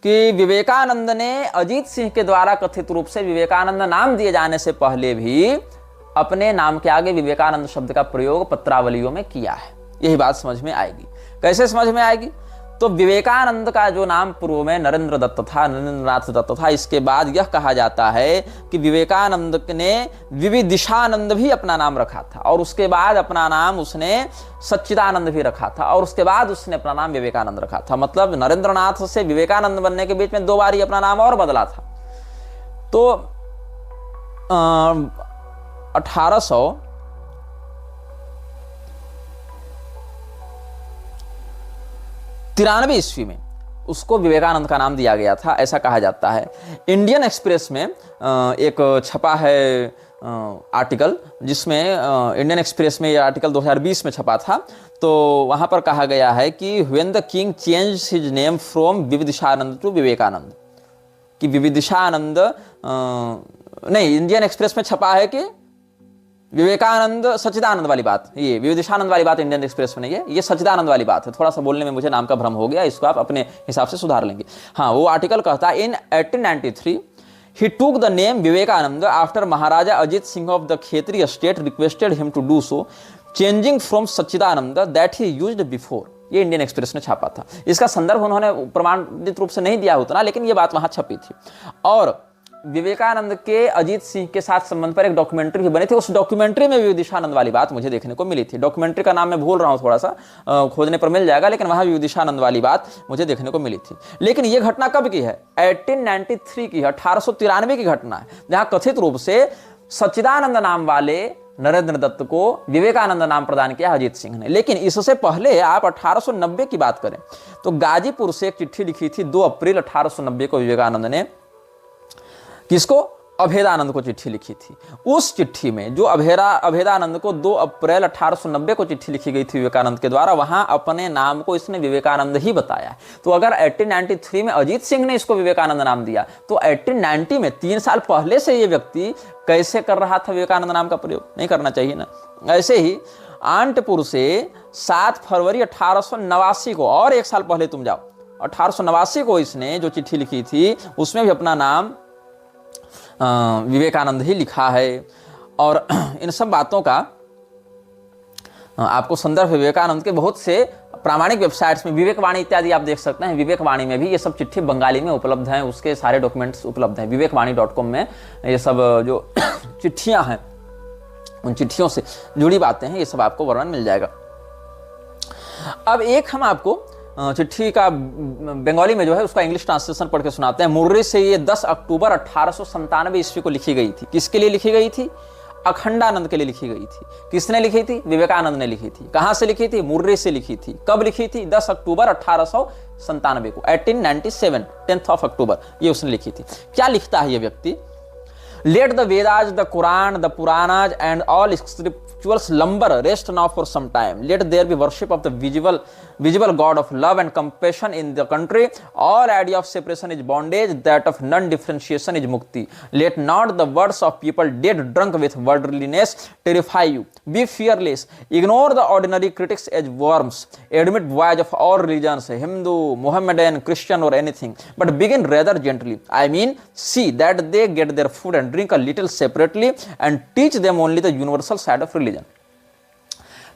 Speaker 1: कि विवेकानंद ने अजीत सिंह के द्वारा कथित रूप से विवेकानंद नाम दिए जाने से पहले भी अपने नाम के आगे विवेकानंद शब्द का प्रयोग पत्रावलियों में किया है। यही बात समझ में आएगी। कैसे समझ में आएगी, तो विवेकानंद का जो नाम पूर्व में नरेंद्र दत्त था, नरेंद्रनाथ दत्त था, इसके बाद यह कहा जाता है कि विवेकानंद ने विविदिशानंद भी अपना नाम रखा था, और उसके बाद अपना नाम उसने सच्चिदानंद भी रखा था, और उसके बाद उसने अपना नाम विवेकानंद रखा था। मतलब नरेंद्रनाथ से विवेकानंद बनने के बीच में 2 बार ही अपना नाम और बदला था। तो 1893 ईस्वी में उसको विवेकानंद का नाम दिया गया था, ऐसा कहा जाता है। इंडियन एक्सप्रेस में एक छपा है आर्टिकल, जिसमें इंडियन एक्सप्रेस में यह आर्टिकल 2020 में छपा था। तो वहां पर कहा गया है कि when the king changed his name from Vividishananda to Vivekananda, कि विविदिशानंद नहीं, इंडियन एक्सप्रेस में छपा है कि विवेकानंद सच्चिदानंद वाली बात, ये विविदिशानंद वाली बात इंडियन एक्सप्रेस में नहीं है, ये सच्चिदानंद वाली बात है। थोड़ा सा बोलने में मुझे नाम का भ्रम हो गया, इसको आप अपने हिसाब से सुधार लेंगे। हाँ, वो आर्टिकल कहता है in 1893 he took the name Vivekananda after Maharaja Ajit Singh of the Khetri estate requested him to do so, changing from Sachchidananda that he used before। ये इंडियन एक्सप्रेस ने छापा था। इसका संदर्भ उन्होंने प्रमाणित रूप से नहीं दिया उतना, लेकिन ये बात वहां छपी थी। और विवेकानंद के अजीत सिंह के साथ संबंध पर एक डॉक्यूमेंट्री भी बनी थी, उस डॉक्यूमेंट्री में विविदिशानंद वाली बात मुझे देखने को मिली थी। डॉक्यूमेंट्री का नाम मैं भूल रहा हूं, थोड़ा सा खोजने पर मिल जाएगा, लेकिन वहां विविदिशानंद वाली बात मुझे देखने को मिली थी। लेकिन यह घटना कब की है, 1893 की है, 1893 की घटना है, जहां कथित रूप से सच्चिदानंद नाम वाले नरेंद्र दत्त को विवेकानंद नाम प्रदान किया अजीत सिंह ने। लेकिन इससे पहले आप 1890 की बात करें तो गाजीपुर से एक चिट्ठी लिखी थी 2 अप्रैल 1890 को विवेकानंद ने, किसको, अभेदानंद को चिट्ठी लिखी थी। उस चिट्ठी में जो अभेदानंद को 2 अप्रैल 1890 को चिट्ठी लिखी गई थी विवेकानंद के द्वारा, वहां अपने नाम को इसने विवेकानंद ही बताया। तो अगर 1893 में अजीत सिंह ने इसको विवेकानंद नाम दिया, तो 1890 में 3 साल पहले से ये व्यक्ति कैसे कर रहा था विवेकानंद नाम का प्रयोग, नहीं करना चाहिए ना। ऐसे ही आंटपुर से 7 फरवरी 1889 को, और 1 साल पहले तुम जाओ, 1889 को इसने जो चिट्ठी लिखी थी उसमें भी अपना नाम विवेकानंद ही लिखा है। और इन सब बातों का आपको संदर्भ विवेकानंद के बहुत से प्रामाणिक वेबसाइट्स में, विवेकवाणी इत्यादि आप देख सकते हैं। विवेकवाणी में भी ये सब चिट्ठी बंगाली में उपलब्ध हैं, उसके सारे डॉक्यूमेंट्स उपलब्ध हैं। विवेकवाणी.com में ये सब जो चिट्ठियां हैं, उन चिट्ठियों से जुड़ी बातें हैं, ये सब आपको वर्णन मिल जाएगा। अब एक हम आपको चिट्ठी का बंगाली में जो है उसका इंग्लिश ट्रांसलेशन पढ़ के सुनाते हैं। मुर्री से ये 10 अक्टूबर 1897 ईस्वी को लिखी गई थी। किसके लिए लिखी गई थी, अखंडानंद के लिए लिखी गई थी। किसने लिखी थी, विवेकानंद ने लिखी थी। कहां से लिखी थी, मुर्री से लिखी थी। कब लिखी थी, 10 अक्टूबर 1897 को, 1897, 10th of अक्टूबर, ये उसने लिखी थी। क्या लिखता है ये व्यक्ति, let the Vedas, the Koran, the Puranas and all scriptural slumber rest now for some time, let there be worship of the visible visible God of love and compassion in the country. All idea of separation is bondage, that of non-differentiation is mukti. Let not the words of people dead drunk with worldliness terrify you. Be fearless. Ignore the ordinary critics as worms. Admit voyage of all religions, Hindu, Mohammedan, Christian or anything. But begin rather gently. I mean, see that they get their food and drink a little separately and teach them only the universal side of religion.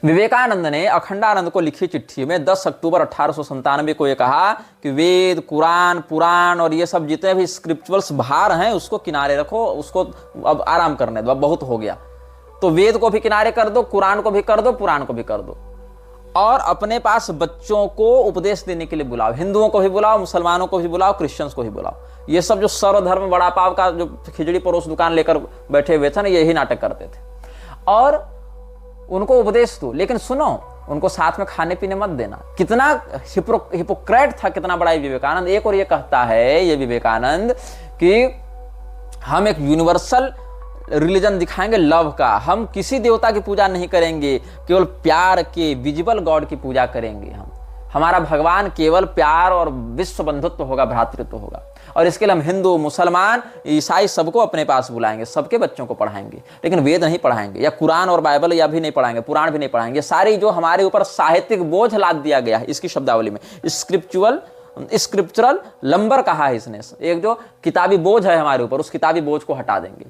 Speaker 1: Vivekananda ने अखंडानंद को लिखी चिट्ठी में 10 अक्टूबर 1897 को यह कहा कि वेद, कुरान, पुराण और ये सब जितने भी स्क्रिप्चुअल्स भार हैं उसको किनारे रखो, उसको अब आराम करने दो, अब बहुत हो गया। तो वेद को भी किनारे कर दो, कुरान को भी कर दो, पुराण को भी कर दो, और अपने पास बच्चों को उपदेश देने के लिए बुलाओ। हिंदुओं को भी बुलाओ, मुसलमानों को भी बुलाओ, क्रिश्चियंस को भी बुलाओ। ये सब जो सर्वधर्म बड़ा पाव का जो खिचड़ी परोस दुकान लेकर बैठे हुए थे ना, यही नाटक करते थे। और उनको उपदेश दो, लेकिन सुनो, उनको साथ में खाने पीने मत देना। कितना हिपोक्रेट था, कितना बड़ा विवेकानंद। एक और ये कहता है ये विवेकानंद कि हम एक यूनिवर्सल रिलीजन दिखाएंगे लव का, हम किसी देवता की पूजा नहीं करेंगे, केवल प्यार के विजिबल गॉड की पूजा करेंगे। हमारा भगवान केवल प्यार और विश्व बंधुत्व होगा, भ्रातृत्व होगा। और इसके लिए हम हिंदू, मुसलमान, ईसाई सबको अपने पास बुलाएंगे, सबके बच्चों को पढ़ाएंगे, लेकिन वेद नहीं पढ़ाएंगे, या कुरान और बाइबल या भी नहीं पढ़ाएंगे, पुराण भी नहीं पढ़ाएंगे। सारी जो हमारे ऊपर साहित्यिक बोझ लाद दिया गया है, इसकी शब्दावली में स्क्रिप्चुरल लंबर कहा है इसने। एक जो किताबी बोझ है हमारे ऊपर, उस किताबी बोझ को हटा देंगे।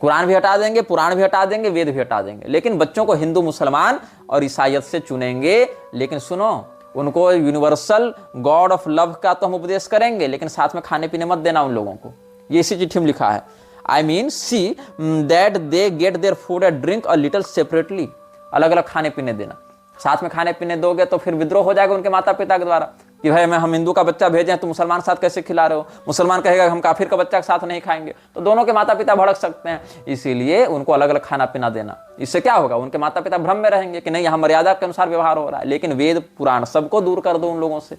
Speaker 1: कुरान भी हटा देंगे, पुराण भी हटा देंगे, वेद भी हटा देंगे, लेकिन बच्चों को हिंदू, मुसलमान और ईसाइयत से चुनेंगे। लेकिन सुनो, उनको यूनिवर्सल गॉड ऑफ लव का तो हम उपदेश करेंगे, लेकिन साथ में खाने पीने मत देना उन लोगों को। ये इसी चिट्ठी में लिखा है। I mean see that they get their food and drink a little separately. अलग अलग खाने पीने देना। साथ में खाने पीने दोगे तो फिर विद्रोह हो जाएगा उनके माता पिता के द्वारा कि भाई हम हिंदू का बच्चा भेजें तो मुसलमान साथ कैसे खिला रहे हो। मुसलमान कहेगा हम काफिर का बच्चा के साथ नहीं खाएंगे, तो दोनों के माता पिता भड़क सकते हैं। इसीलिए उनको अलग अलग खाना पीना देना। इससे क्या होगा, उनके माता पिता भ्रम में रहेंगे कि नहीं यहाँ मर्यादा के अनुसार व्यवहार हो रहा है। लेकिन वेद पुराण सबको दूर कर दो उन लोगों से।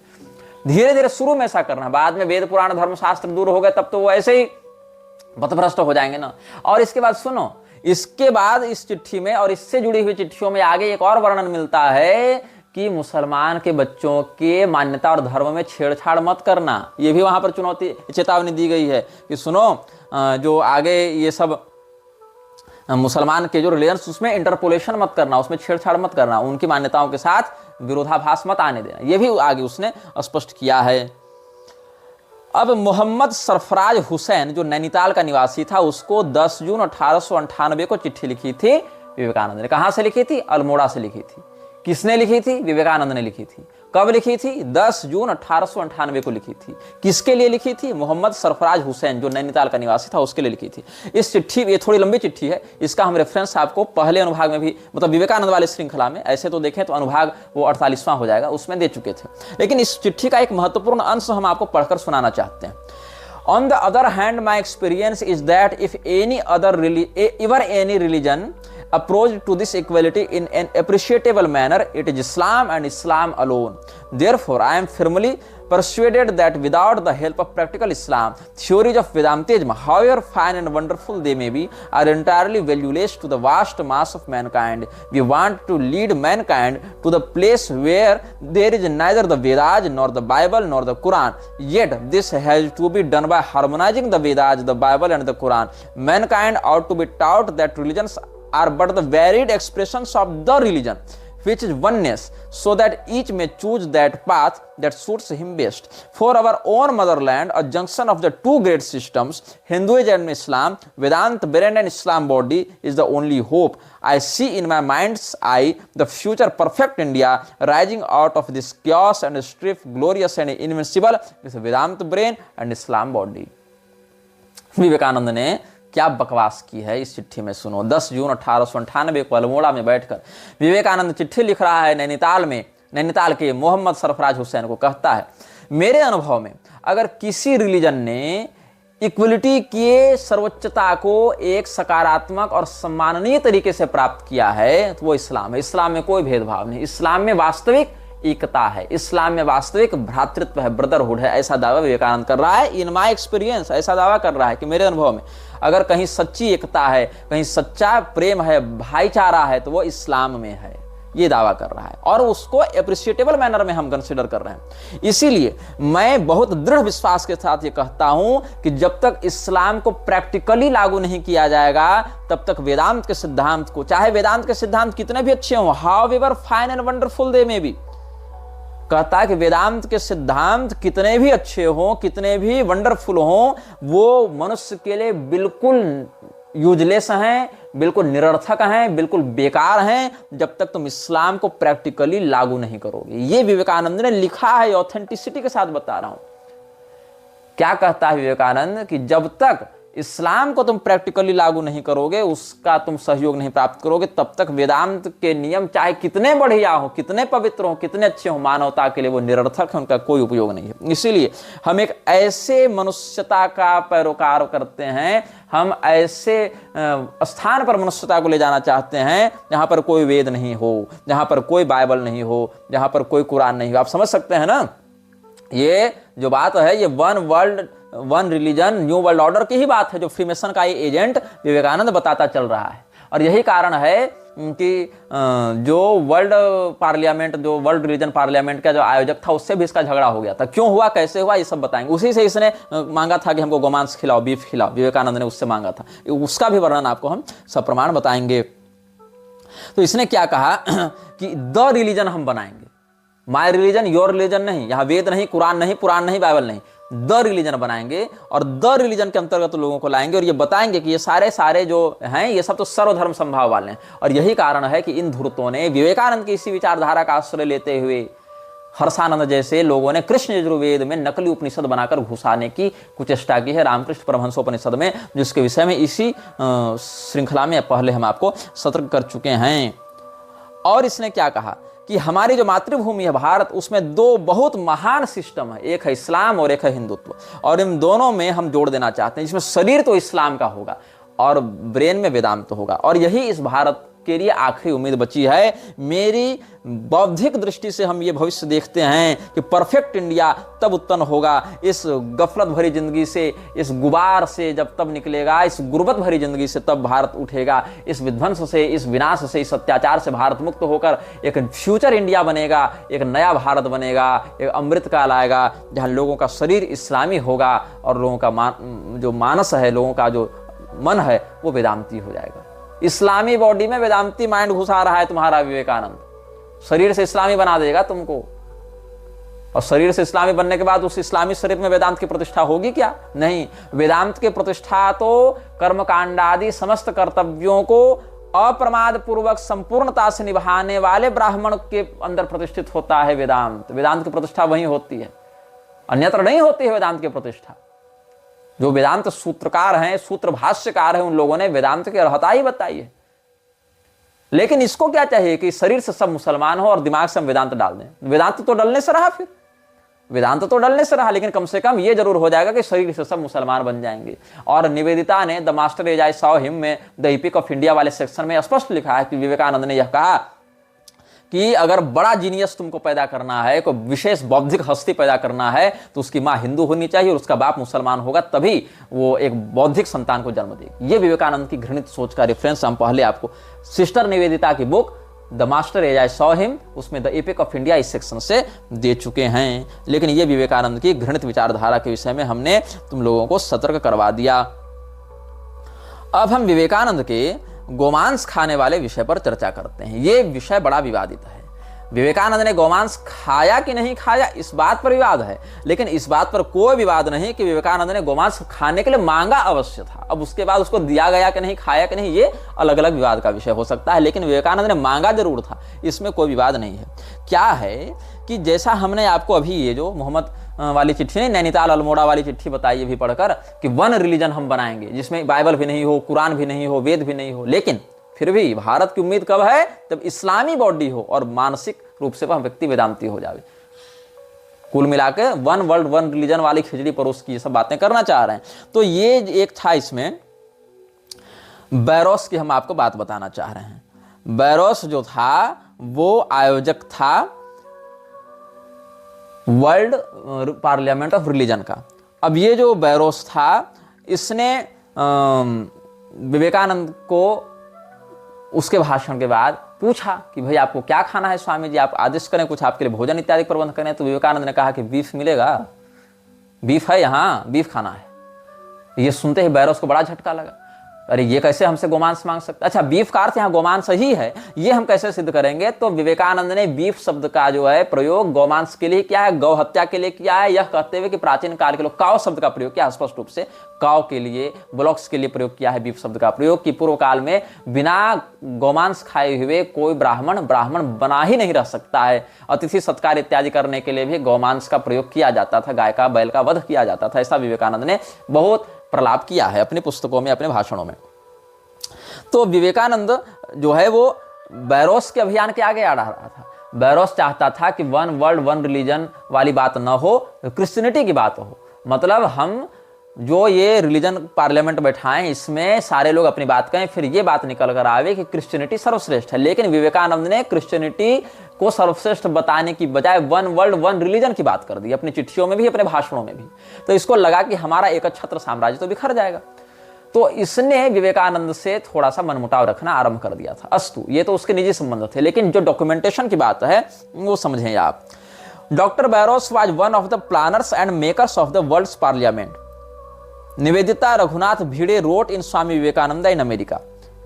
Speaker 1: धीरे धीरे शुरू में ऐसा करना, बाद में वेद पुराण धर्मशास्त्र दूर हो गए तब तो वो ऐसे ही पथभ्रष्ट हो जाएंगे ना। और इसके बाद सुनो, इसके बाद इस चिट्ठी में और इससे जुड़ी हुई चिट्ठियों में आगे एक और वर्णन मिलता है कि मुसलमान के बच्चों के मान्यता और धर्म में छेड़छाड़ मत करना। ये भी वहां पर चेतावनी दी गई है कि सुनो, जो आगे ये सब मुसलमान के जो रिलीजन उसमें इंटरपोलेशन मत करना, उसमें छेड़छाड़ मत करना, उनकी मान्यताओं के साथ विरोधाभास मत आने देना। ये भी आगे उसने स्पष्ट किया है। अब मोहम्मद सरफराज हुसैन जो नैनीताल का निवासी था, उसको 10 जून 1898 को चिट्ठी लिखी थी विवेकानंद ने। कहां से लिखी थी? अल्मोड़ा से लिखी थी। किसने लिखी थी? विवेकानंद ने लिखी थी। कब लिखी थी? 10 जून 1898 को लिखी थी। किसके लिए लिखी थी? मोहम्मद सरफराज हुसैन जो नैनीताल का निवासी था उसके लिए लिखी थी। इस चिट्ठी, ये थोड़ी लंबी चिट्ठी है, इसका हम रेफरेंस आपको पहले अनुभाग में भी, मतलब विवेकानंद वाले श्रृंखला में, ऐसे तो देखें तो अनुभाग वो 48वां हो जाएगा, उसमें दे चुके थे। लेकिन इस चिट्ठी का एक महत्वपूर्ण अंश हम आपको पढ़कर सुनाना चाहते हैं। On the other hand, my experience is that if any religion approach to this equality in an appreciable manner, it is Islam and Islam alone. Therefore, I am firmly persuaded that without the help of practical Islam, theories of Vedantism, however fine and wonderful they may be, are entirely valueless to the vast mass of mankind. We want to lead mankind to the place where there is neither the Vedas nor the Bible nor the Quran. Yet this has to be done by harmonizing the Vedas, the Bible and the Quran. Mankind ought to be taught that religions are but the varied expressions of the religion, which is oneness, so that each may choose that path that suits him best. For our own motherland, a junction of the two great systems, Hinduism and Islam, Vedanta brain and Islam body, is the only hope. I see in my mind's eye the future perfect India rising out of this chaos and strife, glorious and invincible, with Vedanta brain and Islam body. Vivekananda ने क्या बकवास की है इस चिट्ठी में सुनो। 10 जून 1898 को अल्मोड़ा में बैठकर विवेकानंद चिट्ठी लिख रहा है नैनीताल में, नैनीताल के मोहम्मद सरफराज हुसैन को। कहता है, मेरे अनुभव में अगर किसी रिलीजन ने इक्वलिटी के सर्वोच्चता को एक सकारात्मक और सम्माननीय तरीके से प्राप्त किया है तो वो इस्लाम है। इस्लाम में कोई भेदभाव नहीं, इस्लाम में वास्तविक एकता है, इस्लाम में वास्तविक भ्रातृत्व है, ब्रदरहुड है। ऐसा दावा विवेकानंद कर रहा है। इन माय एक्सपीरियंस ऐसा दावा कर रहा है कि मेरे अनुभव में अगर कहीं सच्ची एकता है, कहीं सच्चा प्रेम है, भाईचारा है, तो वो इस्लाम में है। ये दावा कर रहा है और उसको एप्रिशिएटेबल मैनर में हम कंसिडर कर रहे हैं। इसीलिए मैं बहुत दृढ़ विश्वास के साथ ये कहता हूं कि जब तक इस्लाम को प्रैक्टिकली लागू नहीं किया जाएगा तब तक वेदांत के सिद्धांत को, चाहे वेदांत के सिद्धांत कितने भी अच्छे हों, however fine and wonderful they may be, कहता है कि वेदांत के सिद्धांत कितने भी अच्छे हों, कितने भी वंडरफुल हों, वो मनुष्य के लिए बिल्कुल यूजलेस हैं, बिल्कुल निरर्थक हैं, बिल्कुल बेकार हैं जब तक तुम इस्लाम को प्रैक्टिकली लागू नहीं करोगे। ये विवेकानंद ने लिखा है, ऑथेंटिसिटी के साथ बता रहा हूं। क्या कहता है विवेकानंद कि जब तक इस्लाम को तुम प्रैक्टिकली लागू नहीं करोगे, उसका तुम सहयोग नहीं प्राप्त करोगे, तब तक वेदांत के नियम चाहे कितने बढ़िया हो, कितने पवित्र हो, कितने अच्छे हो, मानवता के लिए वो निरर्थक है, उनका कोई उपयोग नहीं है। इसीलिए हम एक ऐसे मनुष्यता का पैरोकार करते हैं, हम ऐसे स्थान पर मनुष्यता को ले जाना चाहते हैं जहां पर कोई वेद नहीं हो, जहां पर कोई बाइबल नहीं हो, जहां पर कोई कुरान नहीं हो। आप समझ सकते हैं ना, ये जो बात है ये one world one religion new world order की ही बात है, जो फ्रीमेसन का ये एजेंट विवेकानंद बताता चल रहा है। और यही कारण है कि जो वर्ल्ड पार्लियामेंट, जो वर्ल्ड रिलीजन पार्लियामेंट का जो आयोजक था, उससे भी इसका झगड़ा हो गया था। क्यों हुआ, कैसे हुआ, ये सब बताएंगे। उसी से इसने मांगा था कि हमको गोमांस खिलाओ, बीफ खिलाओ, विवेकानंद ने उससे मांगा था। उसका भी वर्णन आपको हम सप्रमाण बताएंगे। तो इसने क्या कहा कि द रिलीजन हम बनाएंगे, माय रिलीजन योर रिलीजन नहीं, यहां वेद नहीं, कुरान नहीं, पुराण नहीं, बाइबल नहीं, द रिलीजन बनाएंगे और द रिलीजन के अंतर्गत लोगों को लाएंगे और ये बताएंगे कि ये सारे जो हैं ये सब तो सर्वधर्म संभाव वाले हैं। और यही कारण है कि इन धूर्तों ने विवेकानंद की इसी विचारधारा का आश्रय लेते हुए हर्षानंद जैसे लोगों ने कृष्ण यजुर्वेद में नकली उपनिषद बनाकर घुसाने की कुचेष्टा की है, रामकृष्ण परमहंसोपनिषद में, जिसके विषय में इसी श्रृंखला में पहले हम आपको सतर्क कर चुके हैं। और इसने क्या कहा कि हमारी जो मातृभूमि है भारत, उसमें दो बहुत महान सिस्टम है, एक है इस्लाम और एक है हिंदुत्व, और इन दोनों में हम जोड़ देना चाहते हैं, जिसमें शरीर तो इस्लाम का होगा और ब्रेन में वेदांत होगा। और यही इस भारत के लिए आखिरी उम्मीद बची है। मेरी बौद्धिक दृष्टि से हम ये भविष्य देखते हैं कि परफेक्ट इंडिया तब उत्पन्न होगा, इस गफलत भरी जिंदगी से, इस गुबार से जब तब निकलेगा, इस गुर्बत भरी जिंदगी से तब भारत उठेगा, इस विध्वंस से, इस विनाश से, इस अत्याचार से भारत मुक्त होकर एक फ्यूचर इंडिया बनेगा, एक नया भारत बनेगा, एक अमृत काल आएगा जहां लोगों का शरीर इस्लामी होगा और लोगों का जो मानस है, लोगों का जो मन है वो वेदांती हो जाएगा। इस्लामी बॉडी में वेदांती माइंड घुसा रहा है तुम्हारा विवेकानंद, शरीर से इस्लामी बना देगा तुमको, और शरीर से इस्लामी बनने के बाद उस इस्लामी शरीर में वेदांत की प्रतिष्ठा होगी क्या? नहीं, वेदांत की प्रतिष्ठा तो कर्मकांड आदि समस्त कर्तव्यों को अप्रमाद पूर्वक संपूर्णता से निभाने वाले ब्राह्मण के अंदर प्रतिष्ठित होता है। वेदांत, वेदांत की प्रतिष्ठा वहीं होती है, अन्यत्र नहीं होती है वेदांत की प्रतिष्ठा। जो वेदांत सूत्रकार हैं, सूत्र भाष्यकार हैं, उन लोगों ने वेदांत की अर्हता ही बताई है। लेकिन इसको क्या चाहिए कि शरीर से सब मुसलमान हो और दिमाग से हम वेदांत डाल दें। वेदांत तो डलने से रहा, फिर वेदांत तो डलने से रहा, लेकिन कम से कम ये जरूर हो जाएगा कि शरीर से सब मुसलमान बन जाएंगे। और निवेदिता ने the master as I saw him में द एपिक ऑफ इंडिया वाले सेक्शन में स्पष्ट लिखा है कि विवेकानंद ने यह कहा कि अगर बड़ा जीनियस तुमको पैदा करना है, कोई विशेष बौद्धिक हस्ती पैदा करना है, तो उसकी माँ हिंदू होनी चाहिए और उसका बाप मुसलमान होगा, तभी वो एक बौद्धिक संतान को जन्म देगी। ये विवेकानंद की घृणित सोच का रेफरेंस हम पहले आपको सिस्टर निवेदिता की book the master as I saw him, उसमें द एपिक ऑफ इंडिया इस सेक्शन से दे चुके हैं। लेकिन ये विवेकानंद की घृणित विचारधारा के विषय में हमने तुम लोगों को सतर्क करवा दिया। अब हम विवेकानंद के गोमांस खाने वाले विषय पर चर्चा करते हैं। यह विषय बड़ा विवादित है। विवेकानंद ने गोमांस खाया कि नहीं खाया, इस बात पर विवाद है, लेकिन इस बात पर कोई विवाद नहीं कि विवेकानंद ने गोमांस खाने के लिए मांगा अवश्य था। अब उसके बाद उसको दिया गया कि नहीं, खाया कि नहीं, ये अलग अलग विवाद का विषय हो सकता है, लेकिन विवेकानंद ने मांगा जरूर था, इसमें कोई विवाद नहीं है। क्या है कि जैसा हमने आपको अभी ये जो मोहम्मद वाली चिट्ठी नहीं, नैनीताल अल्मोड़ा वाली चिट्ठी बताई भी पढ़कर कि वन रिलीजन हम बनाएंगे जिसमें बाइबल भी नहीं हो, कुरान भी नहीं हो, वेद भी नहीं हो, लेकिन फिर भी भारत की उम्मीद कब है? जब इस्लामी बॉडी हो और मानसिक रूप से वह व्यक्ति वेदांती हो जाए। कुल मिलाकर वन वर्ल्ड वन रिलीजन वाली खिचड़ी परोस की ये सब बातें करना चाह रहे हैं। तो ये एक था, इसमें बैरोस की हम आपको बात बताना चाह रहे हैं। बैरोस जो था वो आयोजक था वर्ल्ड पार्लियामेंट ऑफ रिलीजन का। अब ये जो बैरोस था, इसने विवेकानंद को उसके भाषण के बाद पूछा कि भाई आपको क्या खाना है स्वामी जी, आप आदेश करें, कुछ आपके लिए भोजन इत्यादि प्रबंध करें। तो विवेकानंद ने कहा कि बीफ मिलेगा, बीफ है यहाँ, बीफ खाना है। ये सुनते ही बैरोस को बड़ा झटका लगा, अरे ये कैसे हमसे गोमांस मांग सकता। अच्छा, बीफ का अर्थ यहाँ गोमांस ही है, ये हम कैसे सिद्ध करेंगे। तो विवेकानंद ने बीफ शब्द का जो है प्रयोग गोमांस के लिए किया है, गौ हत्या के लिए किया है, यह कहते हुए कि प्राचीन काल के लोग काव शब्द का प्रयोग किया, स्पष्ट रूप से काव के लिए, ब्लॉक्स के लिए प्रयोग किया है बीफ शब्द का प्रयोग, कि पूर्व काल में बिना गोमांस खाए हुए कोई ब्राह्मण बना ही नहीं रह सकता है। अतिथि सत्कार इत्यादि करने के लिए भी गोमांस का प्रयोग किया जाता था, गाय का, बैल का वध किया जाता था। ऐसा विवेकानंद ने बहुत प्रलाप किया है अपनी पुस्तकों में, अपने भाषणों में। तो विवेकानंद जो है वो बैरोस के अभियान के आगे आ रहा था। बैरोस चाहता था कि वन वर्ल्ड वन रिलीजन वाली बात न हो, क्रिश्चियनिटी की बात हो। मतलब हम जो ये रिलीजन पार्लियामेंट बैठाएं, इसमें सारे लोग अपनी बात कहें, फिर ये बात निकल कर आवे कि क्रिश्चियनिटी सर्वश्रेष्ठ है। लेकिन विवेकानंद ने क्रिश्चियनिटी को सर्वश्रेष्ठ बताने की बजाय वन वर्ल्ड वन रिलीजन की बात कर दी, अपनी चिट्ठियों में भी, अपने भाषणों में भी। तो इसको लगा कि हमारा एक छत्र साम्राज्य तो बिखर जाएगा। तो इसने विवेकानंद से थोड़ा सा मनमुटाव रखना आरंभ कर दिया था। अस्तु, ये तो उसके निजी संबंध थे, लेकिन जो डॉक्यूमेंटेशन की बात है वो समझें आप। Doctor Barrows was one of the planners and makers of the World's Parliament. Nivedita Raghunath Bhide wrote in Swami Vivekananda in America.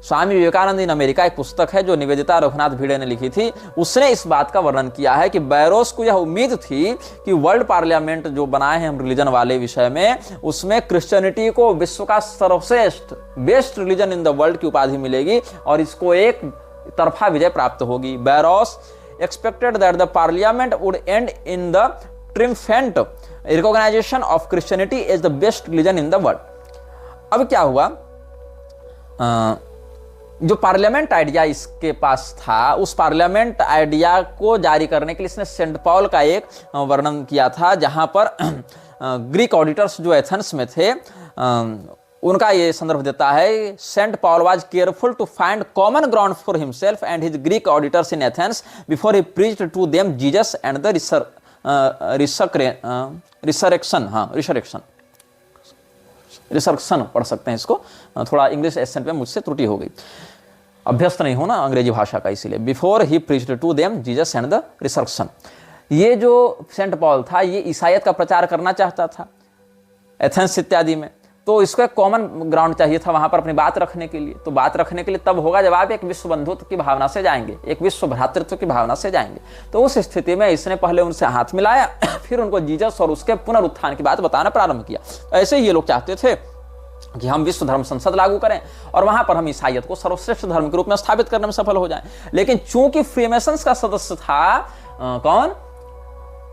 Speaker 1: Swami Vivekananda in America एक पुस्तक है जो निवेदिता रघुनाथ भिड़े ने लिखी थी। उसने इस बात का वर्णन किया है कि बैरोस को यह उम्मीद थी कि वर्ल्ड पार्लियामेंट जो बनाए हैं हम रिलीजन वाले विषय में, उसमें क्रिश्चियनिटी को विश्व का सर्वश्रेष्ठ best religion in the world की उपाधि मिलेगी और इसको एक तरफा विजय प्राप्त होगी। Barrows expected that the parliament would end in the triumphant recognization of Christianity as the best religion in the world. अब क्या हुआ, जो पार्लियामेंट आइडिया इसके पास था, उस पार्लियामेंट आइडिया को जारी करने के लिए इसने सेंट पॉल का एक वर्णन किया था, जहां पर ग्रीक ऑडिटर्स जो एथेंस में थे, उनका ये संदर्भ देता है। Saint Paul was careful to find common ground for himself and his Greek auditors in Athens before he preached to them Jesus and the resurrection पढ़ सकते हैं इसको, थोड़ा इंग्लिश एसेंट में मुझसे त्रुटि हो गई, अभ्यस्त नहीं हो ना अंग्रेजी भाषा का, इसीलिए। Before he preached to them Jesus and the resurrection. ये जो सेंट पॉल था, ये ईसाईयत का प्रचार करना चाहता था एथेंस इत्यादि में, तो इसको एक कॉमन ग्राउंड चाहिए था वहां पर अपनी बात रखने के लिए। तो बात रखने के लिए तब होगा जब आप एक विश्व बंधुत्व की भावना से जाएंगे, एक विश्व भ्रातृत्व की भावना से जाएंगे। तो उस स्थिति में इसने पहले उनसे हाथ मिलाया, फिर उनको जीसस और उसके पुनरुत्थान की बात बताना प्रारंभ किया। ऐसे ही ये लोग चाहते थे कि हम विश्व धर्म संसद लागू करें और वहां पर हम ईसाईयत को सर्वश्रेष्ठ धर्म के रूप में स्थापित करने में सफल हो जाएं। लेकिन चूंकि फ्रीमेसन्स का सदस्य था कौन,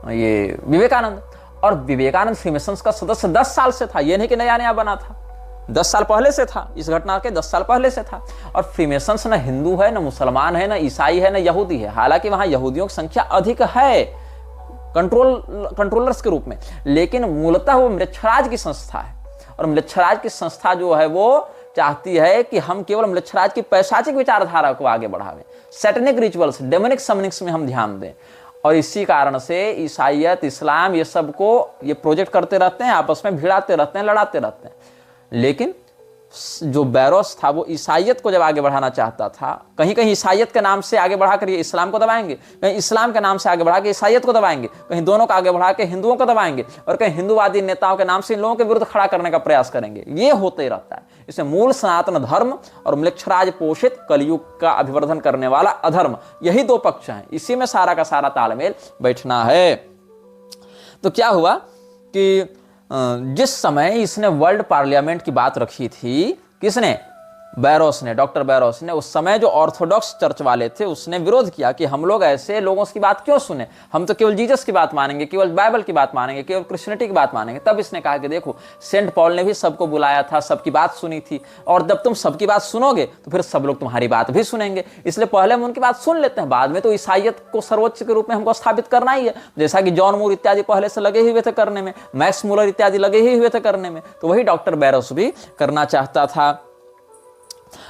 Speaker 1: ये विवेकानंद, और विवेकानंद फ्रीमेसन्स का सदस्य 10 साल से था, ये नहीं कि नया नया बना था, 10 साल पहले से था, इस घटना के 10 साल पहले से था। और फ्रीमेसन्स न हिंदू है, न मुसलमान है, न ईसाई है, न यहूदी है। हालांकि वहां यहूदियों की संख्या अधिक है कंट्रोलर्स के रूप में, लेकिन मूलतः वो म्लेच्छराज की संस्था है। और म्लेच्छराज की संस्था जो है वो चाहती है कि हम केवल म्लेच्छराज की पैशाचिक विचारधारा को आगे बढ़ावें, सैटेनिक रिचुअल्स, डेमोनिक समनिक्स में हम ध्यान दें। और इसी कारण से ईसाईयत, इस्लाम, ये सब को ये प्रोजेक्ट करते रहते हैं, आपस में भिड़ाते रहते हैं, लड़ाते रहते हैं। लेकिन जो बैरोस था वो ईसाईयत को जब आगे बढ़ाना चाहता था, कहीं कहीं ईसाईयत के नाम से आगे बढ़ाकर ये इस्लाम को दबाएंगे, कहीं इस्लाम के नाम से आगे बढ़ा के ईसाईयत को दबाएंगे, कहीं दोनों को आगे बढ़ा के हिंदुओं को दबाएंगे, और कहीं हिंदूवादी नेताओं के नाम से इन लोगों के विरुद्ध खड़ा करने का प्रयास करेंगे। ये होते ही रहता है। इसे मूल सनातन धर्म और म्लेच्छराज पोषित कलयुग का अभिवर्धन करने वाला अधर्म, यही दो पक्ष हैं, इसी में सारा का सारा तालमेल बैठना है। तो क्या हुआ कि जिस समय इसने वर्ल्ड पार्लियामेंट की बात रखी थी, किसने, बैरोस ने, डॉक्टर बैरोस ने, उस समय जो ऑर्थोडॉक्स चर्च वाले थे उसने विरोध किया कि हम लोग ऐसे लोगों की बात क्यों सुने, हम तो केवल जीसस की बात मानेंगे, केवल बाइबल की बात मानेंगे, केवल क्रिश्चियनिटी की बात मानेंगे। तब इसने कहा कि देखो, सेंट पॉल ने भी सबको बुलाया था, सबकी बात सुनी थी, और जब तुम सबकी बात सुनोगे तो फिर सब लोग तुम्हारी बात भी सुनेंगे, इसलिए पहले हम उनकी बात सुन लेते हैं, बाद में तो ईसाईयत को सर्वोच्च के रूप में हमको स्थापित करना ही है। जैसा कि जॉन मूर इत्यादि पहले से लगे ही हुए थे करने में, मैक्स मूलर इत्यादि लगे ही हुए थे करने में, तो वही डॉक्टर बैरोस भी करना चाहता था।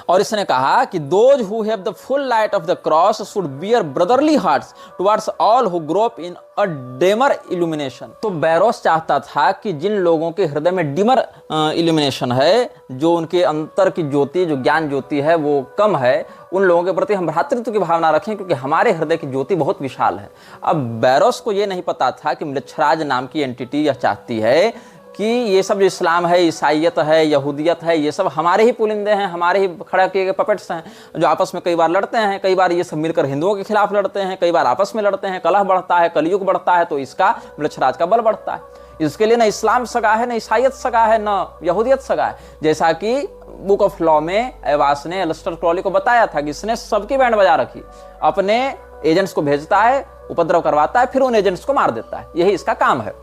Speaker 1: और इसने कहा कि those who have the full light of the cross should bear brotherly hearts towards all who grow up in a dimmer illumination. तो बैरोस चाहता था कि जिन लोगों के हृदय में डिमर इल्यूमिनेशन है, जो उनके अंतर की ज्योति, जो ज्ञान ज्योति है वो कम है, उन लोगों के प्रति हम भ्रातृत्व की भावना रखें, क्योंकि हमारे हृदय की ज्योति बहुत विशाल है। अब बैरोस को यह नहीं पता था कि म्लेच्छराज नाम की एंटिटी यह चाहती है कि ये सब जो इस्लाम है, ईसाइयत है, यहूदियत है, ये सब हमारे ही पुलिंदे हैं, हमारे ही खड़ा किए गए पपेट्स हैं, जो आपस में कई बार लड़ते हैं, कई बार ये सब मिलकर हिंदुओं के खिलाफ लड़ते हैं, कई बार आपस में लड़ते हैं, कलह बढ़ता है, कलयुग बढ़ता है, तो इसका म्लेच्छराज का बल बढ़ता है। इसके लिए न इस्लाम सगा है, न ईसाइयत सगा है, न यहूदियत सगा है। जैसा कि बुक ऑफ लॉ में एवास ने एलिस्टर क्रॉली को बताया था कि इसने सबकी बैंड बजा रखी, अपने एजेंट्स को भेजता है, उपद्रव करवाता है, फिर उन एजेंट्स को मार देता है, यही इसका काम है।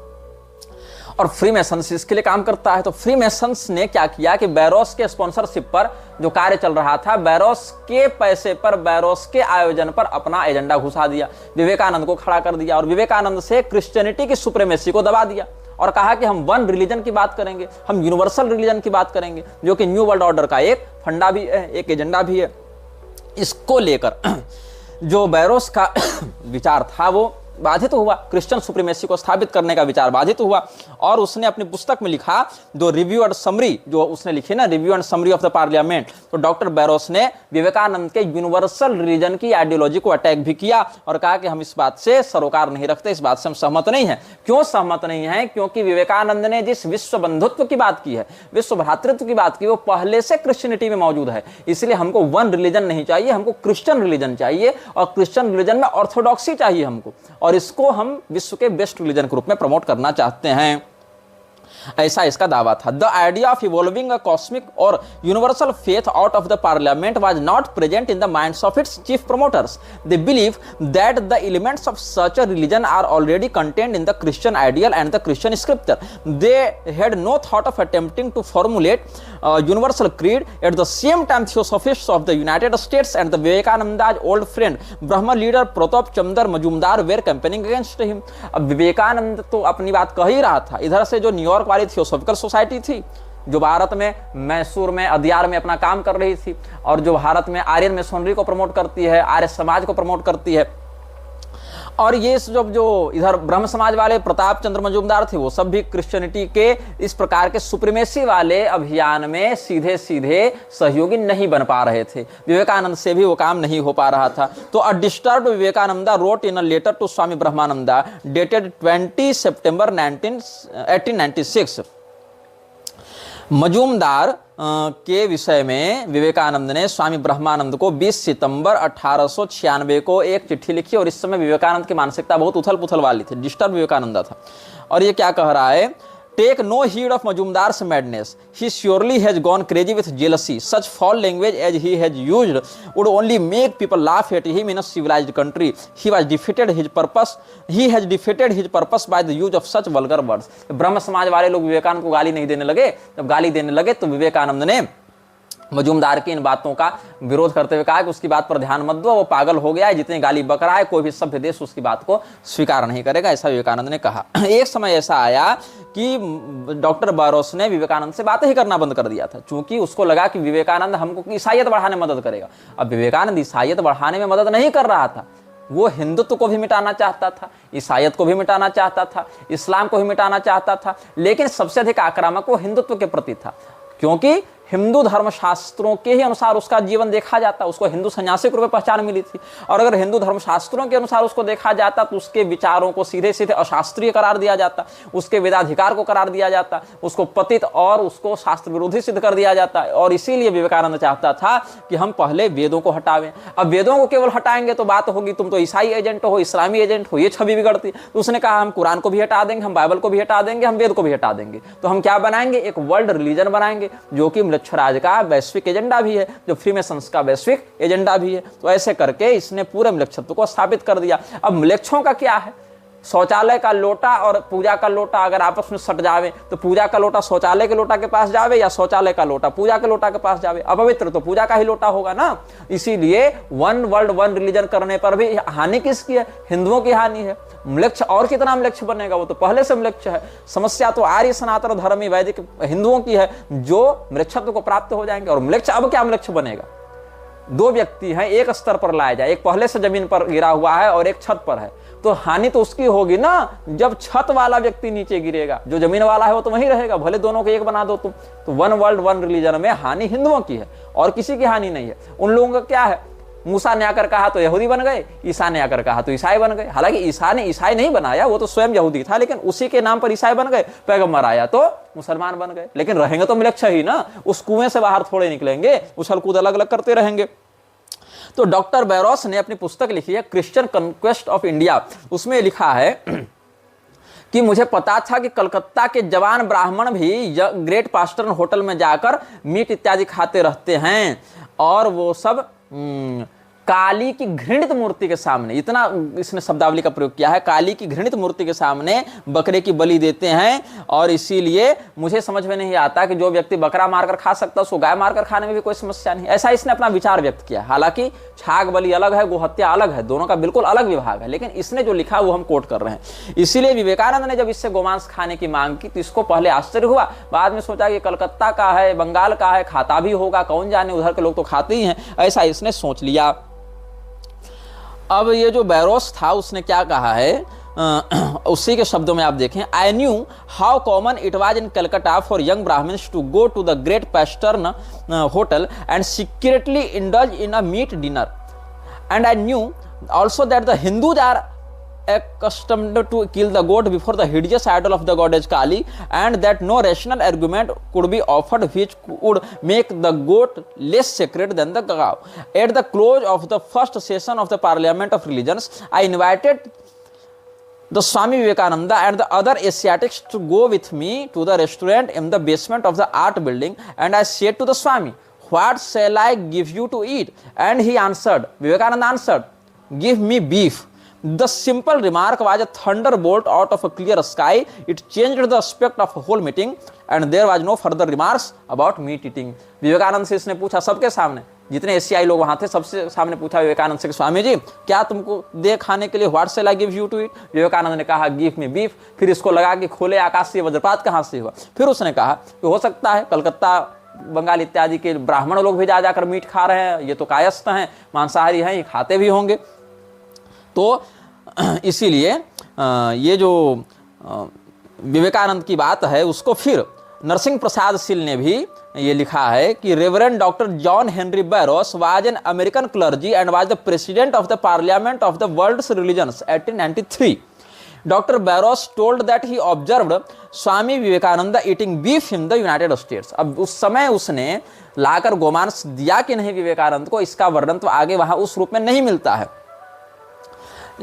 Speaker 1: और फ्री मैसन्स इसके लिए काम करता है। तो फ्री मैसन्स ने क्या किया कि बैरोस के स्पॉन्सरशिप पर जो कार्य चल रहा था, बैरोस के पैसे पर, बैरोस के आयोजन पर अपना एजेंडा घुसा दिया, विवेकानंद को खड़ा कर दिया और विवेकानंद से क्रिश्चियनिटी की सुप्रीमेसी को दबा दिया और कहा कि हम वन रिलीजन की बात करेंगे, हम यूनिवर्सल रिलीजन की बात करेंगे, जो कि न्यू वर्ल्ड ऑर्डर का एक फंडा भी है, एक एजेंडा भी है। इसको लेकर जो बैरोस का विचार था वो बाधित हुआ, क्रिश्चियन सुप्रीमेसी को स्थापित करने का विचार बाधित हुआ। और उसने अपनी पुस्तक में लिखा, जो रिव्यू एंड समरी जो उसने लिखी ना, review and summary of the parliament, तो डॉक्टर बैरोस ने विवेकानंद के यूनिवर्सल रिलीजन की आइडियोलॉजी को अटैक भी किया और कहा कि हम इस बात से सरोकार नहीं रखते, इस बात से हम सहमत नहीं हैं। क्यों सहमत नहीं है? क्योंकि विवेकानंद ने जिस विश्व बंधुत्व की बात की है, विश्व भ्रातृत्व की बात की, वो पहले से क्रिश्चियनिटी में मौजूद है। इसलिए हमको वन रिलीजन नहीं चाहिए, हमको क्रिश्चियन रिलीजन चाहिए, और क्रिश्चियन रिलीजन में ऑर्थोडॉक्सी चाहिए हमको, और इसको हम विश्व के बेस्ट रिलीजन के रूप में प्रमोट करना चाहते हैं। ऐसा इसका दावा था। The idea of evolving a cosmic or universal faith out of the parliament was not present in the minds of its chief promoters. They believe that the elements of such a religion are already contained in the Christian ideal and the Christian scripture. They had no thought of attempting to formulate universal creed. At the same time theosophists of the United States and the Vivekananda's old friend Brahmo leader Pratap Chandra Majumdar were campaigning against him. अब विवेकानंद तो अपनी बात कह ही रहा था, इधर से जो न्यूयॉर्क वाली थियोसॉफिकल सोसाइटी थी, जो भारत में मैसूर में अदियार में अपना काम कर रही थी, और जो भारत में आर्यन मेसोनरी को प्रमोट करती है, आर्य समाज को प्रमोट करती है, और ये जो इधर ब्रह्म समाज वाले प्रताप चंद्र मजूमदार थे, वो सब भी क्रिश्चियनिटी के इस प्रकार के सुप्रीमेसी वाले अभियान में सीधे सीधे सहयोगी नहीं बन पा रहे थे। विवेकानंद से भी वो काम नहीं हो पा रहा था। तो a disturbed Vivekananda wrote in a letter to Swami Brahmananda dated 20 September 1896। Majumdar के विषय में विवेकानंद ने स्वामी ब्रह्मानंद को 20 सितंबर 1896 को एक चिट्ठी लिखी, और इस समय विवेकानंद की मानसिकता बहुत उथल पुथल वाली थी, डिस्टर्ब विवेकानंद था। और ये क्या कह रहा है? Take no heed of Majumdar's madness. He surely has gone crazy with jealousy. Such foul language as he has used would only make people laugh at him in a civilized country. He has defeated his purpose by the use of such vulgar words. ब्रह्म समाज वाले लोग विवेकानंद को गाली नहीं देने लगे। जब गाली देने लगे तो विवेकानंद ने मजूमदार की इन बातों का विरोध करते हुए कहा कि उसकी बात पर ध्यान मत दो, वो पागल हो गया है, जितनी गाली बक रहा है, कोई भी सभ्य देश उसकी बात को स्वीकार नहीं करेगा, ऐसा विवेकानंद ने कहा। एक समय ऐसा आया कि डॉक्टर बैरोस ने विवेकानंद से बातें ही करना बंद कर दिया था, क्योंकि उसको लगा कि विवेकानंद हमको ईसाइयत बढ़ाने में मदद करेगा। अब विवेकानंद ईसाइयत बढ़ाने में मदद नहीं कर रहा था, वो हिंदुत्व को भी मिटाना चाहता था, ईसाइयत को भी मिटाना चाहता था, इस्लाम को भी मिटाना चाहता था, लेकिन सबसे अधिक आक्रामक वो हिंदुत्व के प्रति था, क्योंकि हिंदू धर्मशास्त्रों के ही अनुसार उसका जीवन देखा जाता, उसको हिंदू सन्यासी के रूप में पहचान मिली थी। और अगर हिंदू धर्मशास्त्रों के अनुसार उसको देखा जाता तो उसके विचारों को सीधे सीधे अशास्त्रीय करार दिया जाता, उसके वेदाधिकार को करार दिया जाता, उसको पतित और उसको शास्त्र विरोधी सिद्ध कर दिया जाता। और इसीलिए विवेकानंद चाहता था कि हम पहले वेदों को हटावें। अब वेदों को केवल हटाएंगे तो बात होगी तुम तो ईसाई एजेंट हो, इस्लामी एजेंट हो, ये छवि बिगड़ती। तो उसने कहा हम कुरान को भी हटा देंगे, हम बाइबल को भी हटा देंगे, हम वेद को भी हटा देंगे, तो हम क्या बनाएंगे? एक वर्ल्ड रिलीजन बनाएंगे, जो कि म्लेच्छराज का वैश्विक एजेंडा भी है, जो फ्रीमेसन्स का वैश्विक एजेंडा भी है। तो ऐसे करके इसने पूरे म्लेच्छत्व को स्थापित कर दिया। अब म्लेच्छों का क्या है? शौचालय का लोटा और पूजा का लोटा अगर आपस में सट जावे तो पूजा का लोटा शौचालय के लोटा के पास जावे, या शौचालय का लोटा पूजा के लोटा के पास जावे? अपवित्र तो पूजा का ही लोटा होगा ना। इसीलिए वन वर्ल्ड वन रिलीजन करने पर भी हानि किसकी है? हिंदुओं की हानि है। म्लेच्छ और कितना म्लेच्छ बनेगा, वो तो पहले से म्लेच्छ है। समस्या तो आर्य सनातन धर्मी वैदिक हिंदुओं की है जो म्लेच्छत्व को प्राप्त हो जाएंगे, और म्लेच्छ अब क्या म्लेच्छ बनेगा। दो व्यक्ति हैं, एक स्तर पर लाया जाए, एक पहले से जमीन पर गिरा हुआ है और एक छत पर है, तो हानि तो उसकी होगी ना जब छत वाला व्यक्ति नीचे गिरेगा, जो जमीन वाला है वो तो वहीं रहेगा, भले दोनों को एक बना दो तुम। तो वन वर्ल्ड वन रिलीजन में हानि हिंदुओं की है और किसी की हानि नहीं है। उन लोगों का क्या है, मूसा ने आकर कहा तो यहूदी बन गए, ईसा ने आकर कहा तो ईसाई बन गए। हालांकि ईसा ने ईसाई नहीं बनाया, वो तो स्वयं यहूदी था, लेकिन उसी के नाम पर ईसाई बन गए। पैगंबर आया तो मुसलमान बन गए, लेकिन रहेंगे तो म्लेच्छ ही ना, उस कुएं से बाहर थोड़े निकलेंगे, उछल कूद अलग अलग करते रहेंगे। तो डॉक्टर बैरोस ने अपनी पुस्तक लिखी है क्रिश्चियन कन्क्वेस्ट ऑफ इंडिया, उसमें लिखा है कि मुझे पता था कि कलकत्ता के जवान ब्राह्मण भी ग्रेट पास्टर्न होटल में जाकर मीट इत्यादि खाते रहते हैं, और वो सब काली की घृणित मूर्ति के सामने, इतना इसने शब्दावली का प्रयोग किया है, काली की घृणित मूर्ति के सामने बकरे की बलि देते हैं। और इसीलिए मुझे समझ में नहीं आता कि जो व्यक्ति बकरा मारकर खा सकता है उसको गाय मारकर खाने में भी कोई समस्या नहीं। ऐसा इसने अपना विचार व्यक्त किया। हालांकि छाग बलि अलग है, गोहत्या अलग है, दोनों का बिल्कुल अलग विभाग है, लेकिन इसने जो लिखा वो हम कोट कर रहे हैं। इसीलिए विवेकानंद ने जब इससे गोमांस खाने की मांग की तो इसको पहले आश्चर्य हुआ, बाद में सोचा कि कलकत्ता का है, बंगाल का है, खाता भी होगा, कौन जाने, उधर के लोग तो खाते ही हैं, ऐसा इसने सोच लिया। अब ये जो बैरोस था उसने क्या कहा है, उसी के शब्दों में आप देखें, I knew how common it was in Calcutta for young Brahmins to go to the great Eastern hotel and secretly indulge in a meat dinner, and I knew also that the Hindus are accustomed to kill the goat before the hideous idol of the goddess Kali, and that no rational argument could be offered which would make the goat less sacred than the cow. At the close of the first session of the Parliament of Religions, I invited the Swami Vivekananda and the other Asiatics to go with me to the restaurant in the basement of the art building, and I said to the Swami, what shall I give you to eat? And he answered, Vivekananda answered, give me beef. The simple remark was a thunderbolt out of a clear sky. It changed the aspect of the whole meeting, and there was no further remarks about meat eating. Vivekananda से इसने पूछा, सबके सामने, जितने एशियाई लोग वहां थे सबसे सामने पूछा विवेकानंद से, स्वामी जी क्या तुमको दे खाने के लिए, what shall I give you to eat? Vivekananda ने कहा, गिव मी बीफ। फिर इसको लगा कि खोले आकाश से वज्रपात कहां से हुआ। फिर उसने कहा कि हो सकता है कलकत्ता बंगाल इत्यादि के ब्राह्मण लोग भी जा जाकर मीट खा रहे हैं, ये तो कायस्थ हैं, मांसाहारी हैं, ये खाते भी होंगे। तो इसीलिए ये जो विवेकानंद की बात है उसको फिर नरसिंह प्रसाद सील ने भी ये लिखा है कि Reverend Doctor John Henry Barrows was an American clergy and was the President of the Parliament of the World's Religions 1893. Dr. Barros told that he observed Swami Vivekananda eating beef in the United States. अब उस समय उसने लाकर गोमांस दिया कि नहीं विवेकानंद को, इसका वर्णन तो आगे वहां उस रूप में नहीं मिलता है,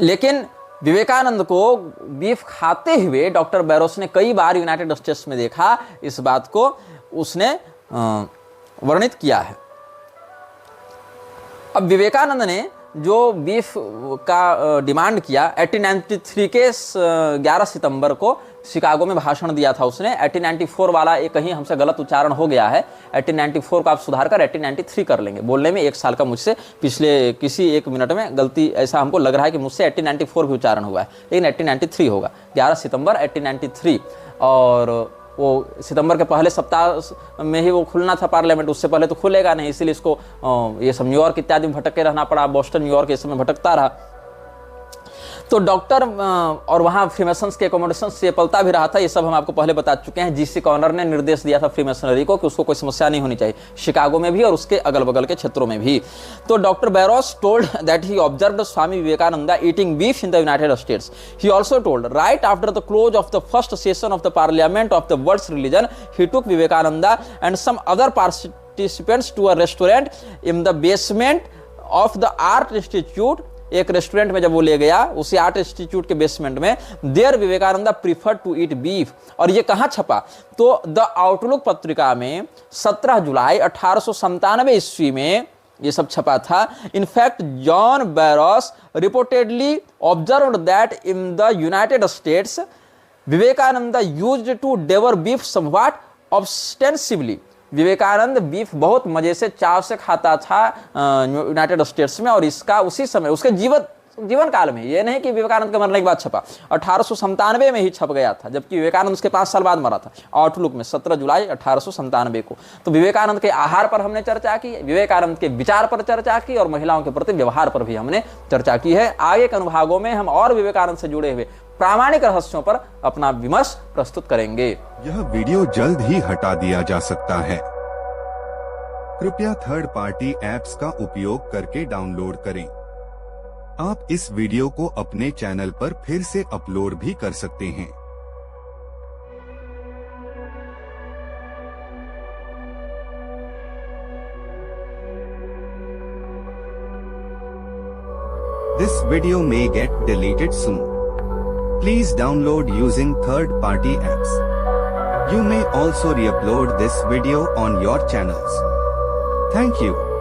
Speaker 1: लेकिन विवेकानंद को बीफ खाते हुए डॉक्टर बैरोस ने कई बार यूनाइटेड स्टेट्स में देखा। इस बात को उसने वर्णित किया है। अब विवेकानंद ने जो बीफ का डिमांड किया 1893 के 11 सितंबर को शिकागो में भाषण दिया था उसने। 1894 वाला एक कहीं हमसे गलत उच्चारण हो गया है, 1894 को आप सुधार कर 1893 कर लेंगे। बोलने में एक साल का मुझसे पिछले किसी एक मिनट में गलती, ऐसा हमको लग रहा है कि मुझसे 1894 भी उच्चारण हुआ है, लेकिन 1893 होगा, 11 सितंबर 1893। और वो सितंबर के पहले सप्ताह में ही वो खुलना था पार्लियामेंट, उससे पहले तो खुलेगा नहीं, इसीलिए इसको ये सब न्यूयॉर्क इत्यादि में भटक के रहना पड़ा, बोस्टन न्यूयॉर्क इस समय भटकता रहा। तो डॉक्टर और वहाँ फ्रीमेसन्स के एकोमोडेशन से पलता भी रहा था, ये सब हम आपको पहले बता चुके हैं। जीसी कॉर्नर ने निर्देश दिया था फ्रीमेसनरी को कि उसको कोई समस्या नहीं होनी चाहिए, शिकागो में भी और उसके अगल बगल के क्षेत्रों में भी। तो Doctor Barrows told that he observed Swami Vivekananda eating beef in the United States. He also told right after the close of the first session of the Parliament of the World's Religion he took Vivekananda and some other participants to a restaurant in the basement of the Art Institute. एक restaurant में जब वो ले गया, उसी Art Institute के basement में, there Vivekananda prefer to eat beef. और ये कहाँ छपा? तो द आउटलुक पत्रिका में 17 जुलाई 1897 ईस्वी में ये सब छपा था। In fact John Barrows reportedly observed that in the United States Vivekananda used to devour beef somewhat ostensibly. Vivekananda beef बहुत मजे से, चाव से खाता था यूनाइटेड स्टेट्स में, और इसका उसी समय उसके जीवन काल में, ये नहीं कि विवेकानंद के मरने के बाद छपा, 1897 में ही छप गया था, जबकि विवेकानंद उसके 5 साल बाद मरा था, आउटलुक में 17 जुलाई 1897 को। तो विवेकानंद के आहार पर हमने चर्चा की, विवेकानंद के विचार पर चर्चा की और महिलाओं के प्रति व्यवहार पर भी हमने चर्चा की है। आगे के अनुभागों में हम और विवेकानंद से जुड़े हुए प्रामाणिक रहस्यों पर अपना विमर्श प्रस्तुत करेंगे।
Speaker 2: यह वीडियो जल्द ही हटा दिया जा सकता है, कृपया थर्ड पार्टी ऐप्स का उपयोग करके डाउनलोड करें। आप इस वीडियो को अपने चैनल पर फिर से अपलोड भी कर सकते हैं। This video may get deleted soon. Please download using third-party apps. You may also re-upload this video on your channels. Thank you.